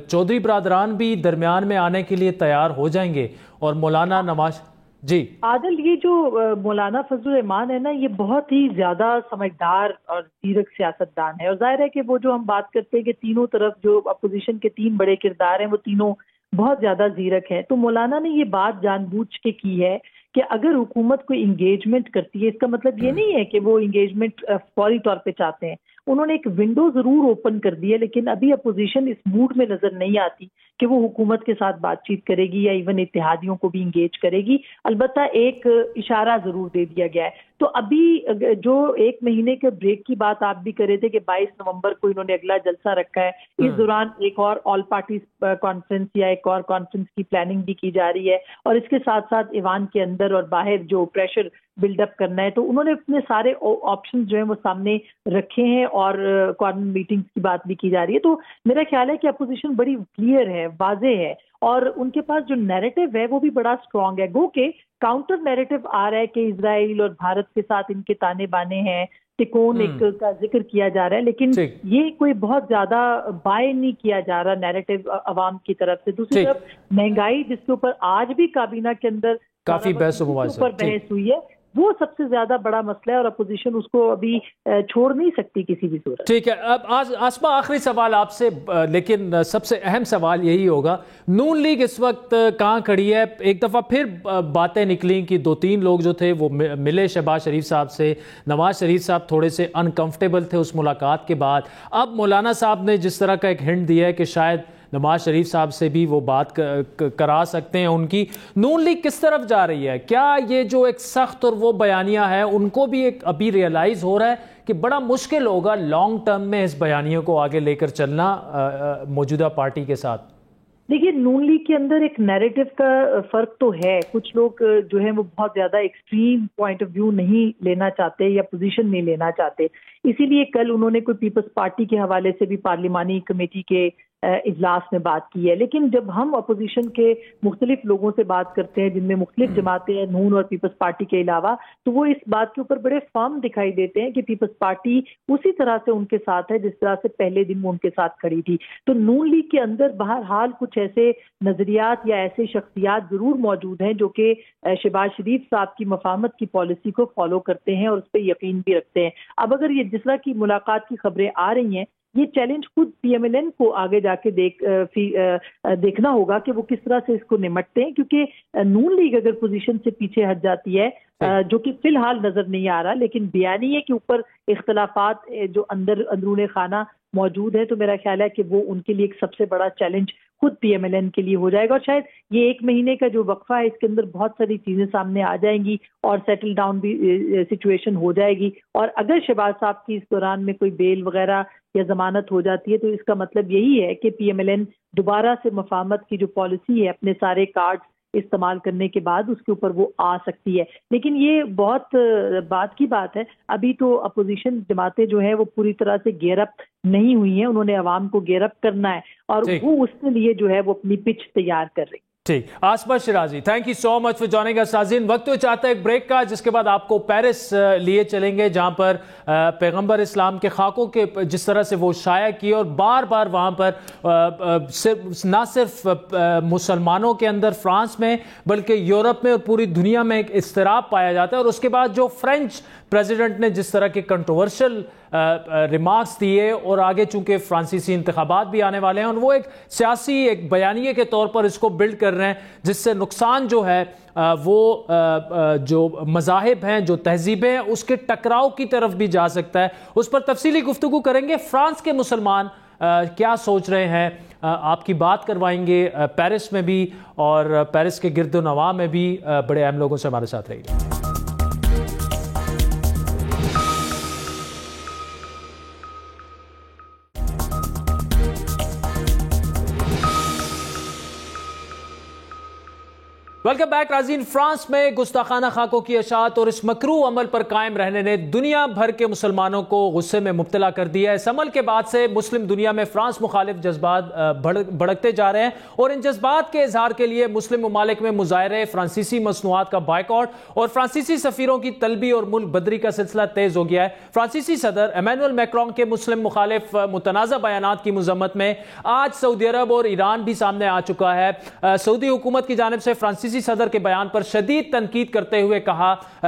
چودھری برادران بھی درمیان میں آنے کے لیے تیار ہو جائیں گے, اور مولانا نواز؟ جی عادل, یہ جو مولانا فضل الرحمان ہے نا, یہ بہت ہی زیادہ سمجھدار اور زیرک سیاستدان ہے, اور ظاہر ہے کہ وہ جو ہم بات کرتے ہیں کہ تینوں طرف جو اپوزیشن کے 3 بڑے کردار ہیں وہ تینوں بہت زیادہ زیرک ہیں. تو مولانا نے یہ بات جان بوجھ کے کی ہے کہ اگر حکومت کوئی انگیجمنٹ کرتی ہے, اس کا مطلب یہ نہیں ہے کہ وہ انگیجمنٹ فوری طور پہ چاہتے ہیں. انہوں نے ایک ونڈو ضرور اوپن کر دی ہے, لیکن ابھی اپوزیشن اس موڈ میں نظر نہیں آتی کہ وہ حکومت کے ساتھ بات چیت کرے گی یا ایون اتحادیوں کو بھی انگیج کرے گی. البتہ ایک اشارہ ضرور دے دیا گیا ہے. تو ابھی جو ایک مہینے کے بریک کی بات آپ بھی کر رہے تھے کہ 22 نومبر کو انہوں نے اگلا جلسہ رکھا ہے، اس دوران ایک اور آل پارٹیز کانفرنس یا ایک اور کانفرنس کی پلاننگ بھی کی جا رہی ہے، اور اس کے ساتھ ساتھ ایوان کے اندر اور باہر جو پریشر بلڈ اپ کرنا ہے، تو انہوں نے اپنے سارے آپشن جو ہیں وہ سامنے رکھے ہیں، اور کارنر میٹنگز کی بات بھی کی جا رہی ہے. تو میرا خیال ہے کہ اپوزیشن بڑی کلیئر ہے، واضح ہے، اور ان کے پاس جو نیریٹو ہے وہ بھی بڑا اسٹرانگ ہے. گو کہ کاؤنٹر نیریٹو آ رہا ہے کہ اسرائیل اور بھارت کے ساتھ ان کے تانے بانے ہیں، تکون ایک کا ذکر کیا جا رہا ہے، لیکن یہ کوئی بہت زیادہ بائی نہیں کیا جا رہا نیریٹو عوام کی طرف سے. دوسری طرف مہنگائی، جس کے اوپر آج بھی کابینہ کے اندر کافی بحث ہوئی ہے، وہ سب سے زیادہ بڑا مسئلہ ہے، اور اپوزیشن اس کو ابھی چھوڑ نہیں سکتی کسی بھی صورت. ٹھیک ہے. اب آسما آخری سوال آپ سے، لیکن سب سے اہم سوال یہی ہوگا، نون لیگ اس وقت کہاں کھڑی ہے؟ ایک دفعہ پھر باتیں نکلیں کہ 2-3 لوگ جو تھے وہ ملے شہباز شریف صاحب سے، نواز شریف صاحب تھوڑے سے انکمفرٹیبل تھے اس ملاقات کے بعد. اب مولانا صاحب نے جس طرح کا ایک ہنٹ دیا ہے کہ شاید نواز شریف صاحب سے بھی وہ بات کرا سکتے ہیں ان کی. نون لیگ کس طرف جا رہی ہے؟ کیا یہ جو ایک سخت اور وہ بیانیہ ہے ان کو بھی ایک ابھی ریئلائز ہو رہا ہے کہ بڑا مشکل ہوگا لانگ ٹرم میں اس بیانیوں کو آگے لے کر چلنا موجودہ پارٹی کے ساتھ؟ دیکھیے، نون لیگ کے اندر ایک نیریٹو کا فرق تو ہے. کچھ لوگ جو ہیں وہ بہت زیادہ ایکسٹریم پوائنٹ آف ویو نہیں لینا چاہتے یا پوزیشن نہیں لینا چاہتے، اسی لیے کل انہوں نے کوئی پیپلز پارٹی کے حوالے سے بھی پارلیمانی کمیٹی کے اجلاس میں بات کی ہے. لیکن جب ہم اپوزیشن کے مختلف لوگوں سے بات کرتے ہیں، جن میں مختلف جماعتیں ہیں نون اور پیپلز پارٹی کے علاوہ، تو وہ اس بات کے اوپر بڑے فارم دکھائی دیتے ہیں کہ پیپلز پارٹی اسی طرح سے ان کے ساتھ ہے جس طرح سے پہلے دن وہ ان کے ساتھ کھڑی تھی. تو نون لیگ کے اندر بہرحال کچھ ایسے نظریات یا ایسے شخصیات ضرور موجود ہیں جو کہ شہباز شریف صاحب کی مفاہمت کی پالیسی کو فالو کرتے ہیں اور اس پہ یقین بھی رکھتے ہیں. اب اگر یہ جس طرح کی ملاقات کی خبریں آ رہی ہیں، یہ چیلنج خود پی ایم ایل این کو آگے جا کے دیکھنا ہوگا کہ وہ کس طرح سے اس کو نمٹتے ہیں، کیونکہ نون لیگ اگر پوزیشن سے پیچھے ہٹ جاتی ہے، جو کہ فی الحال نظر نہیں آ رہا، لیکن بیانیے کے اوپر اختلافات جو اندرون خانہ موجود ہے، تو میرا خیال ہے کہ وہ ان کے لیے ایک سب سے بڑا چیلنج خود پی ایم ایل این کے لیے ہو جائے گا. اور شاید یہ ایک مہینے کا جو وقفہ ہے، اس کے اندر بہت ساری چیزیں سامنے آ جائیں گی اور سیٹل ڈاؤن بھی سچویشن ہو جائے گی. اور اگر شہباز صاحب کی اس دوران میں کوئی بیل وغیرہ یا ضمانت ہو جاتی ہے، تو اس کا مطلب یہی ہے کہ پی ایم ایل این دوبارہ سے مفاہمت کی جو پالیسی ہے، اپنے سارے کارڈ استعمال کرنے کے بعد اس کے اوپر وہ آ سکتی ہے. لیکن یہ بہت بات کی بات ہے، ابھی تو اپوزیشن جماعتیں جو ہیں وہ پوری طرح سے گیئر اپ نہیں ہوئی ہیں. انہوں نے عوام کو گیئر اپ کرنا ہے، اور وہ اس کے لیے جو ہے وہ اپنی پچ تیار کر رہی. ٹھیک. Asma Shirazi, thank you so much for joining us. ناظرین، وقت تو چاہتا ہے ایک بریک کا، جس کے بعد آپ کو پیرس لیے چلیں گے، جہاں پر پیغمبر اسلام کے خاکوں کے جس طرح سے وہ شائع کیے، اور بار بار وہاں پر نہ صرف مسلمانوں کے اندر فرانس میں بلکہ یورپ میں اور پوری دنیا میں ایک اضطراب پایا جاتا ہے. اور اس کے بعد جو فرینچ پریزیڈنٹ نے جس طرح کے کنٹروورشل ریمارکس دیے، اور آگے چونکہ فرانسیسی انتخابات بھی آنے والے ہیں، اور وہ ایک سیاسی ایک بیانیے کے طور پر اس کو بلڈ کر رہے ہیں، جس سے نقصان جو ہے وہ جو مذاہب ہیں، جو تہذیبیں ہیں، اس کے ٹکراؤ کی طرف بھی جا سکتا ہے. اس پر تفصیلی گفتگو کریں گے. فرانس کے مسلمان کیا سوچ رہے ہیں، آپ کی بات کروائیں گے پیرس میں بھی، اور پیرس کے گرد و نواح میں بھی. بڑے اہم لوگوں سے ہمارے ساتھ رہیے. Welcome back. ناظرین، فرانس میں گستاخانہ خاکوں کی اشاعت اور اس مکروہ عمل پر قائم رہنے نے دنیا بھر کے مسلمانوں کو غصے میں مبتلا کر دیا ہے. اس عمل کے بعد سے مسلم دنیا میں فرانس مخالف جذبات بھڑکتے جا رہے ہیں، اور ان جذبات کے اظہار کے لیے مسلم ممالک میں مظاہرے، فرانسیسی مصنوعات کا بائیکاٹ اور فرانسیسی سفیروں کی طلبی اور ملک بدری کا سلسلہ تیز ہو گیا ہے. فرانسیسی صدر ایمینوئل میکرون کے مسلم مخالف متنازع بیانات کی مذمت میں آج سعودی عرب اور ایران بھی سامنے آ چکا ہے. سعودی حکومت کی جانب سے فرانسیسی صدر کے بیان پر شدید تنقید کرتے ہوئے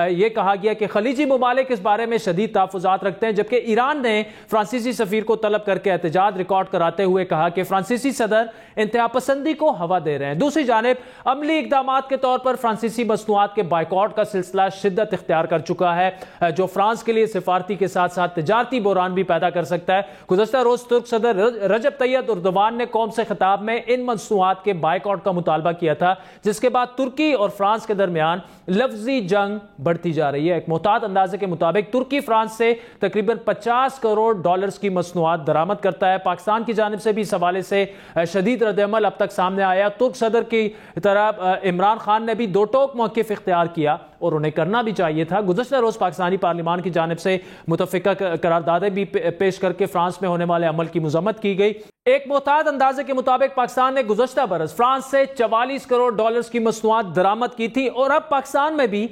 یہ کہا گیا کہ خلیجی ممالک اس بارے میں شدید تحفظات رکھتے ہیں، جبکہ ایران نے فرانسیسی سفیر کو طلب کر کے احتجاج ریکارڈ کراتے ہوئے کہا کہ فرانسیسی صدر انتہا پسندی کو ہوا دے رہے ہیں. دوسری جانب عملی اقدامات کے طور پر فرانسیسی مصنوعات کے بائیکاٹ کا سلسلہ شدت اختیار کر چکا ہے، جو فرانس کے لیے سفارتی کے ساتھ ساتھ تجارتی بحران بھی پیدا کر سکتا ہے. گزشتہ روز ترک صدر رجب طیب اردوان نے قوم سے خطاب میں ان مصنوعات کے بائیکاٹ کا مطالبہ کیا تھا، جس کے بعد ترکی اور فرانس کے درمیان لفظی جنگ بڑھتی جا رہی ہے۔ ایک محتاط اندازے کے مطابق ترکی فرانس سے تقریباً 50 کروڑ ڈالرز کی مصنوعات درآمد کرتا ہے۔ پاکستان کی جانب سے بھی اس حوالے سے شدید رد عمل اب تک سامنے آیا۔ ترک صدر کی طرف عمران خان نے بھی دو ٹوک موقف اختیار کیا اور انہیں کرنا بھی چاہیے تھا۔ گزشتہ روز پاکستانی پارلیمان کی جانب سے متفقہ قراردادیں بھی پیش کر کے فرانس میں ہونے والے عمل کی مذمت کی گئی۔ ایک محتاط اندازے کے مطابق پاکستان نے گزشتہ برس فرانس سے 44 کروڑ ڈالرز کی مصنوعات درآمد کی تھی اور اب پاکستان میں بھی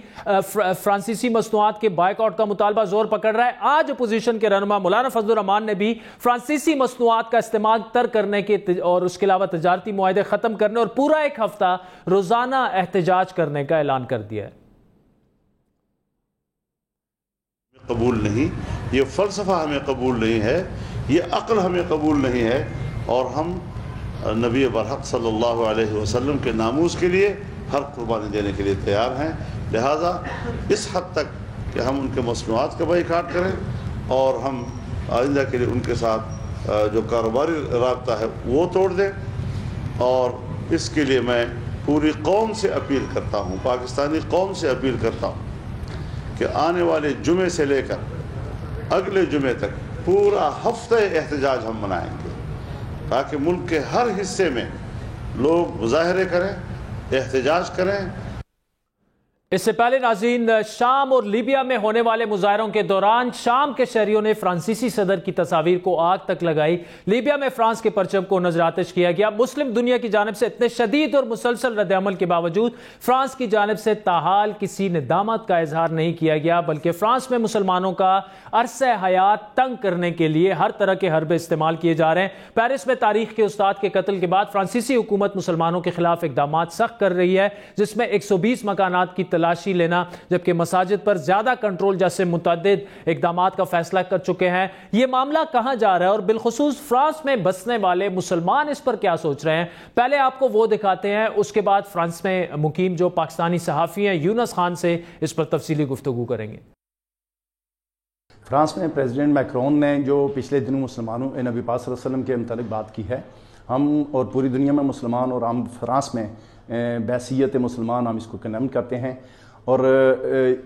فرانسیسی مصنوعات کے بائیکاٹ کا مطالبہ زور پکڑ رہا ہے۔ آج اپوزیشن کے رہنما مولانا فضل الرحمان نے بھی فرانسیسی مصنوعات کا استعمال ترک کرنے کے اور اس کے علاوہ تجارتی معاہدے ختم کرنے اور پورا ایک ہفتہ روزانہ احتجاج کرنے کا اعلان کر دیا ہے۔ قبول نہیں، یہ فلسفہ ہمیں قبول نہیں ہے، یہ عقل ہمیں قبول نہیں ہے، اور ہم نبی برحق صلی اللہ علیہ وسلم کے ناموس کے لیے ہر قربانی دینے کے لیے تیار ہیں۔ لہٰذا اس حد تک کہ ہم ان کے مصنوعات کا بائیکاٹ کریں اور ہم آئندہ کے لیے ان کے ساتھ جو کاروباری رابطہ ہے وہ توڑ دیں، اور اس کے لیے میں پوری قوم سے اپیل کرتا ہوں، پاکستانی قوم سے اپیل کرتا ہوں کہ آنے والے جمعے سے لے کر اگلے جمعے تک پورا ہفتہ احتجاج ہم منائیں گے، تاکہ ملک کے ہر حصے میں لوگ مظاہرے کریں، احتجاج کریں۔ اس سے پہلے ناظرین، شام اور لیبیا میں ہونے والے مظاہروں کے دوران شام کے شہریوں نے فرانسیسی صدر کی تصاویر کو آگ تک لگائی۔ لیبیا میں فرانس کے پرچم کو نظر آتش کیا گیا۔ مسلم دنیا کی جانب سے اتنے شدید اور مسلسل رد عمل کے باوجود فرانس کی جانب سے تاحال کسی ندامت کا اظہار نہیں کیا گیا، بلکہ فرانس میں مسلمانوں کا عرصہ حیات تنگ کرنے کے لیے ہر طرح کے حربے استعمال کیے جا رہے ہیں۔ پیرس میں تاریخ کے استاد کے قتل کے بعد فرانسیسی حکومت مسلمانوں کے خلاف اقدامات سخت کر رہی ہے، جس میں 120 مکانات کی تلاشی لینا، جبکہ مساجد پر زیادہ کنٹرول جیسے متعدد اقدامات کا فیصلہ کر چکے ہیں۔ یہ معاملہ کہاں جا رہا ہے اور بالخصوص فرانس میں بسنے والے مسلمان اس پر کیا سوچ رہے ہیں؟ پہلے آپ کو وہ دکھاتے ہیں، اس کے بعد فرانس میں مقیم جو پاکستانی صحافی ہیں یونس خان سے اس پر تفصیلی گفتگو کریں گے۔ فرانس میں پریزیڈنٹ میکرون نے جو پچھلے دنوں مسلمانوں نبی پاک صلی اللہ علیہ وسلم کے متعلق بات کی ہے، ہم اور پوری دنیا میں مسلمان اور ہم فرانس میں بحیثیت مسلمان ہم اس کو کنڈیم کرتے ہیں، اور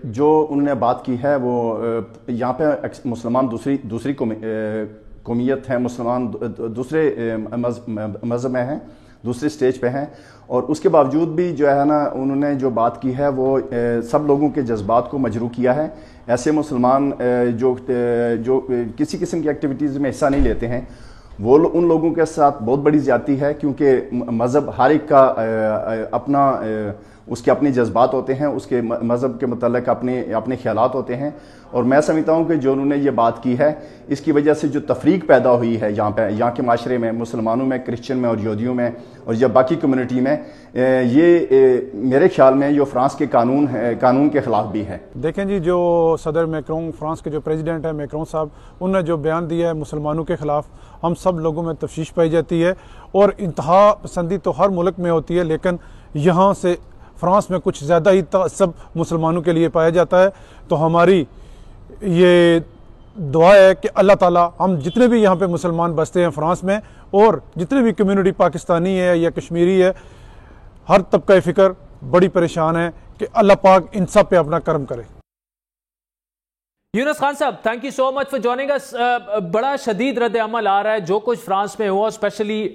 جو انہوں نے بات کی ہے وہ یہاں پہ مسلمان دوسری قومیت ہیں، مسلمان دوسرے مذہب میں ہیں، دوسرے سٹیج پہ ہیں، اور اس کے باوجود بھی جو ہے نا انہوں نے جو بات کی ہے وہ سب لوگوں کے جذبات کو مجروح کیا ہے۔ ایسے مسلمان جو کسی قسم کی ایکٹیویٹیز میں حصہ نہیں لیتے ہیں، وہ ان لوگوں کے ساتھ بہت بڑی زیادتی ہے، کیونکہ مذہب ہر ایک کا اپنا اس کے اپنے جذبات ہوتے ہیں، اس کے مذہب کے متعلق اپنے خیالات ہوتے ہیں، اور میں سمجھتا ہوں کہ جو انہوں نے یہ بات کی ہے اس کی وجہ سے جو تفریق پیدا ہوئی ہے یہاں کے معاشرے میں، مسلمانوں میں، کرسچن میں اور یہودیوں میں اور یا باقی کمیونٹی میں، یہ میرے خیال میں جو فرانس کے قانون کے خلاف بھی ہے۔ دیکھیں جی، جو صدر میکرون، فرانس کے جو پریزیڈنٹ ہیں میکرون صاحب، انہوں نے جو بیان دیا ہے مسلمانوں کے خلاف، ہم سب لوگوں میں تشویش پائی جاتی ہے، اور انتہا پسندی تو ہر ملک میں ہوتی ہے، لیکن یہاں سے فرانس میں کچھ زیادہ ہی تعصب مسلمانوں کے لیے پایا جاتا ہے۔ تو ہماری یہ دعا ہے کہ اللہ تعالیٰ ہم جتنے بھی یہاں پہ مسلمان بستے ہیں فرانس میں، اور جتنے بھی کمیونٹی پاکستانی ہے یا کشمیری ہے، ہر طبقہ فکر بڑی پریشان ہے کہ اللہ پاک ان سب پہ اپنا کرم کرے۔ یونس خان صاحب، thank you so much for joining us. بڑا شدید رد عمل آ رہا ہے جو کچھ فرانس میں ہوا، اسپیشلی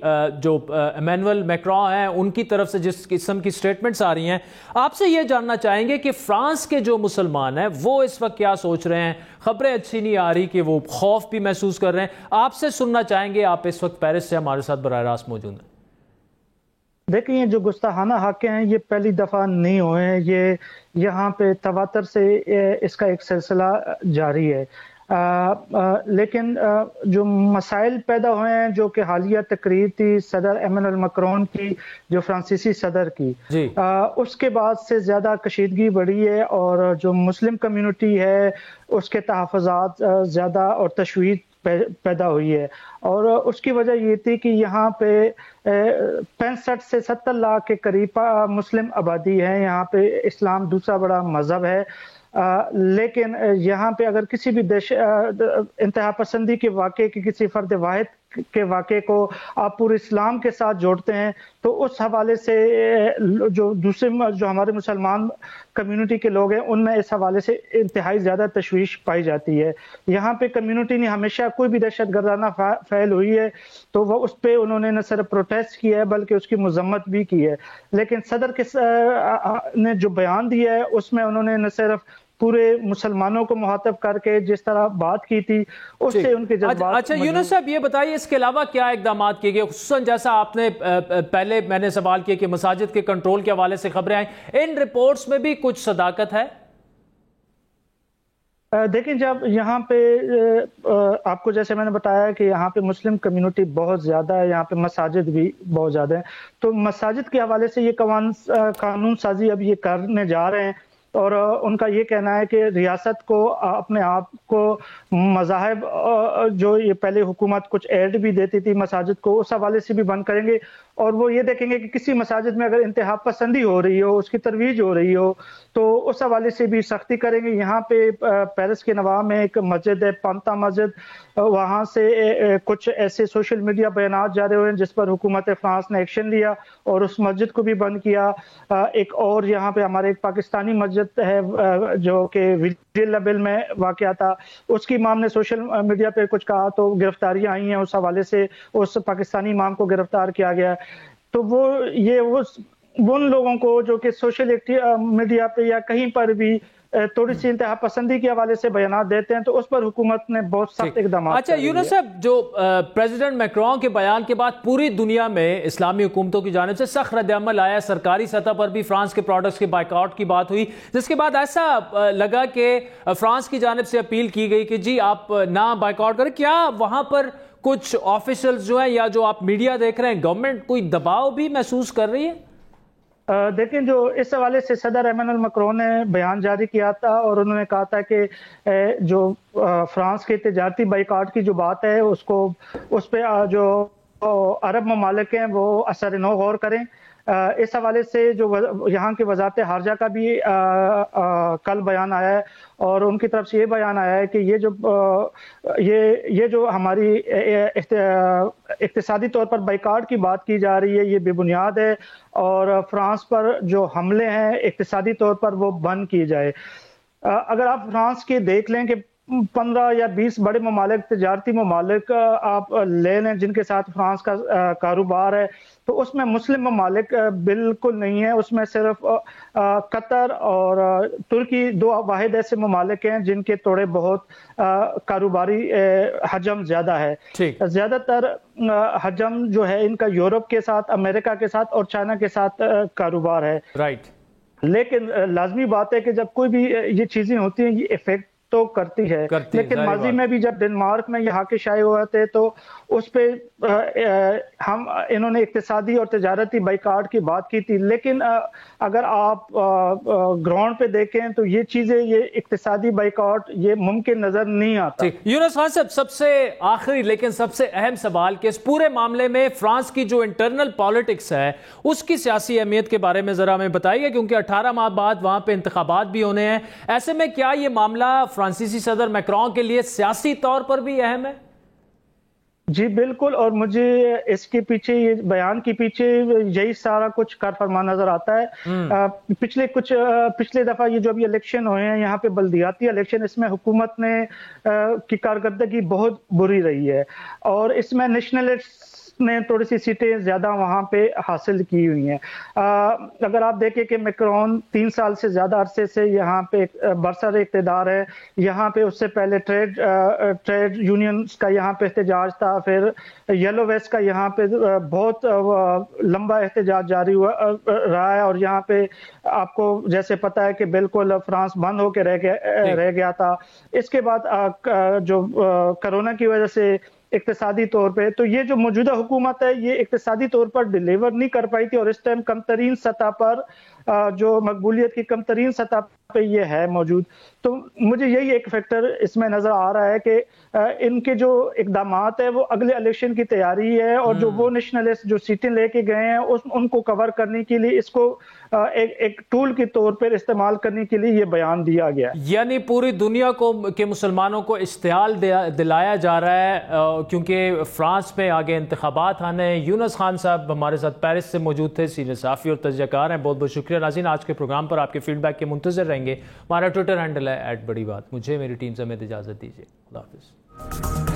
جو ایمینول میکرون ہیں ان کی طرف سے جس قسم کی سٹیٹمنٹس آ رہی ہیں، آپ سے یہ جاننا چاہیں گے کہ فرانس کے جو مسلمان ہیں وہ اس وقت کیا سوچ رہے ہیں؟ خبریں اچھی نہیں آ رہی کہ وہ خوف بھی محسوس کر رہے ہیں، آپ سے سننا چاہیں گے۔ آپ اس وقت پیرس سے ہمارے ساتھ براہ راست موجود ہیں۔ دیکھیں، یہ جو گستاخانہ حق ہیں یہ پہلی دفعہ نہیں ہوئے ہیں، یہ یہاں پہ تواتر سے اس کا ایک سلسلہ جاری ہے، لیکن جو مسائل پیدا ہوئے ہیں جو کہ حالیہ تقریر تھی صدر ایمینول میکرون کی، جو فرانسیسی صدر کی، اس کے بعد سے زیادہ کشیدگی بڑھی ہے، اور جو مسلم کمیونٹی ہے اس کے تحفظات زیادہ اور تشویش پیدا ہوئی ہے، اور اس کی وجہ یہ تھی کہ یہاں پہ 65 سے 70 لاکھ کے قریب مسلم آبادی ہے، یہاں پہ اسلام دوسرا بڑا مذہب ہے، لیکن یہاں پہ اگر کسی بھی انتہا پسندی کے واقعے کی کسی فرد واحد کے واقعے کو آپ پورے اسلام کے ساتھ جوڑتے ہیں تو اس حوالے سے جو ہمارے مسلمان کمیونٹی کے لوگ ہیں ان میں اس حوالے سے انتہائی زیادہ تشویش پائی جاتی ہے. یہاں پہ کمیونٹی نے ہمیشہ کوئی بھی دہشت گردانہ فعل ہوئی ہے تو وہ اس پہ انہوں نے نہ صرف پروٹیسٹ کیا ہے بلکہ اس کی مذمت بھی کی ہے. لیکن صدر نے جو بیان دیا ہے اس میں انہوں نے نہ صرف پورے مسلمانوں کو مخاطب کر کے جس طرح بات کی تھی اس سے ان کے جذبات. اچھا یونس صاحب یہ بتائیے اس کے علاوہ کیا اقدامات کیے گئے، خصوصاً جیسا آپ نے پہلے میں نے سوال کیا کہ مساجد کے کنٹرول کے حوالے سے خبریں آئیں، ان رپورٹس میں بھی کچھ صداقت ہے؟ دیکھیں جب یہاں پہ آپ کو جیسے میں نے بتایا کہ یہاں پہ مسلم کمیونٹی بہت زیادہ ہے، یہاں پہ مساجد بھی بہت زیادہ ہیں، تو مساجد کے حوالے سے یہ قانون سازی اب یہ کرنے جا رہے ہیں اور ان کا یہ کہنا ہے کہ ریاست کو اپنے آپ کو مذاہب جو یہ پہلے حکومت کچھ ایڈ بھی دیتی تھی مساجد کو اس حوالے سے بھی بند کریں گے اور وہ یہ دیکھیں گے کہ کسی مساجد میں اگر انتہا پسندی ہو رہی ہو، اس کی ترویج ہو رہی ہو تو اس حوالے سے بھی سختی کریں گے. یہاں پہ پیرس کے نواح میں ایک مسجد ہے پانتا مسجد، وہاں سے کچھ ایسے سوشل میڈیا بیانات جاری ہوئے ہیں جس پر حکومت فرانس نے ایکشن لیا اور اس مسجد کو بھی بند کیا. ایک اور یہاں پہ ہمارے ایک پاکستانی مسجد ہے جو کہ ویجی لیبل میں واقع تھا، اس کی امام نے سوشل میڈیا پہ کچھ کہا تو گرفتاریاں آئی ہیں، اس حوالے سے اس پاکستانی امام کو گرفتار کیا گیا. تو وہ ان لوگوں کو جو کہ سوشل میڈیا پہ یا کہیں پر بھی تھوڑی سی انتہا پسندی کے حوالے سے بیانات دیتے ہیں تو اس پر حکومت نے بہت سخت اقدامات. اچھا یونس صاحب، جو پریزیڈنٹ میکرون کے بیان کے بعد پوری دنیا میں اسلامی حکومتوں کی جانب سے سخت رد عمل آیا، سرکاری سطح پر بھی فرانس کے پروڈکٹس کے بائیکاٹ کی بات ہوئی، جس کے بعد ایسا لگا کہ فرانس کی جانب سے اپیل کی گئی کہ جی آپ نہ بائیکاٹ کریں. کیا وہاں پر کچھ آفیشلز جو ہیں یا جو آپ میڈیا دیکھ رہے ہیں گورنمنٹ کوئی دباؤ بھی محسوس کر رہی ہے؟ دیکھیں جو اس حوالے سے صدر ایمانوئل میکرون نے بیان جاری کیا تھا اور انہوں نے کہا تھا کہ جو فرانس کے تجارتی بائیکاٹ کی جو بات ہے اس پہ جو عرب ممالک ہیں وہ اثر نو غور کریں. اس حوالے سے جو یہاں کے وزارت خارجہ کا بھی کل بیان آیا ہے اور ان کی طرف سے یہ بیان آیا ہے کہ یہ جو ہماری اقتصادی طور پر بائیکاٹ کی بات کی جا رہی ہے یہ بے بنیاد ہے اور فرانس پر جو حملے ہیں اقتصادی طور پر وہ بند کی جائے. اگر آپ فرانس کے دیکھ لیں کہ 15 یا 20 بڑے ممالک تجارتی ممالک آپ لے لیں جن کے ساتھ فرانس کا کاروبار ہے تو اس میں مسلم ممالک بالکل نہیں ہے، اس میں صرف قطر اور ترکی دو واحد ایسے ممالک ہیں جن کے تھوڑے بہت کاروباری حجم زیادہ ہے. زیادہ تر حجم جو ہے ان کا یورپ کے ساتھ، امریکہ کے ساتھ اور چائنا کے ساتھ کاروبار ہے. لیکن لازمی بات ہے کہ جب کوئی بھی یہ چیزیں ہوتی ہیں یہ افیکٹ تو کرتی ہے، لیکن ماضی میں بھی جب ڈنمارک میں یہ حاکم شائع ہوئے تھے تو اس پہ انہوں نے اقتصادی اور تجارتی بائیکاٹ کی بات کی تھی، لیکن اگر آپ گراؤنڈ پہ دیکھیں تو یہ چیزیں یہ اقتصادی بائیکاٹ یہ ممکن نظر نہیں آتا. یونس خان صاحب، سب سے آخری لیکن سب سے اہم سوال کہ اس پورے معاملے میں فرانس کی جو انٹرنل پالیٹکس ہے اس کی سیاسی اہمیت کے بارے میں ذرا ہمیں بتائیے، کیونکہ 18 ماہ بعد وہاں پہ انتخابات بھی ہونے ہیں. ایسے میں کیا یہ معاملہ فرانسیسی صدر میکرون کے لیے سیاسی طور پر بھی اہم ہے؟ جی بالکل، اور مجھے اس کے پیچھے یہ بیان کے پیچھے یہی سارا کچھ کار فرما نظر آتا ہے. پچھلے دفعہ یہ جو ابھی الیکشن ہوئے ہیں یہاں پہ بلدیاتی الیکشن، اس میں حکومت نے کی کارکردگی بہت بری رہی ہے اور اس میں نیشنلسٹ نے تھوڑی سی سیٹیں زیادہ وہاں پہ حاصل کی ہوئی ہیں. اگر آپ دیکھیں کہ میکرون 3 سال سے زیادہ عرصے سے یہاں پہ برسر اقتدار ہے، یہاں پہ اس سے پہلے ٹریڈ یونینز کا یہاں پہ احتجاج تھا، پھر یلو ویسٹ کا یہاں پہ بہت لمبا احتجاج جاری رہا ہے اور یہاں پہ آپ کو جیسے پتا ہے کہ بالکل فرانس بند ہو کے رہ گیا تھا. اس کے بعد جو کرونا کی وجہ سے اقتصادی طور پہ تو یہ جو موجودہ حکومت ہے یہ اقتصادی طور پر ڈیلیور نہیں کر پائی تھی اور اس ٹائم کم ترین سطح پر جو مقبولیت کی کم ترین سطح پہ یہ ہے موجود. تو مجھے یہی ایک فیکٹر اس میں نظر آ رہا ہے کہ ان کے جو اقدامات ہیں وہ اگلے الیکشن کی تیاری ہے, اور جو وہ نیشنلسٹ جو سیٹیں لے کے گئے ہیں ان کو کور کرنے کے لیے اس کو ایک ٹول کے طور پر استعمال کرنے کے لیے یہ بیان دیا گیا ہے. یعنی پوری دنیا کو کے مسلمانوں کو اشتعال دلایا جا رہا ہے, کیونکہ فرانس میں آگے انتخابات آنے ہیں. یونس خان صاحب ہمارے ساتھ پیرس سے موجود تھے, سینئر صحافی اور تجزیہ کار ہیں. بہت بہت شکریہ. ناظرین, آج کے پروگرام پر آپ کے فیڈ بیک کے منتظر رہیں گے. ہمارا ٹویٹر ہینڈل ہے @بڑی بات. مجھے میری ٹیم سمیت اجازت دیجیے. خدا حافظ.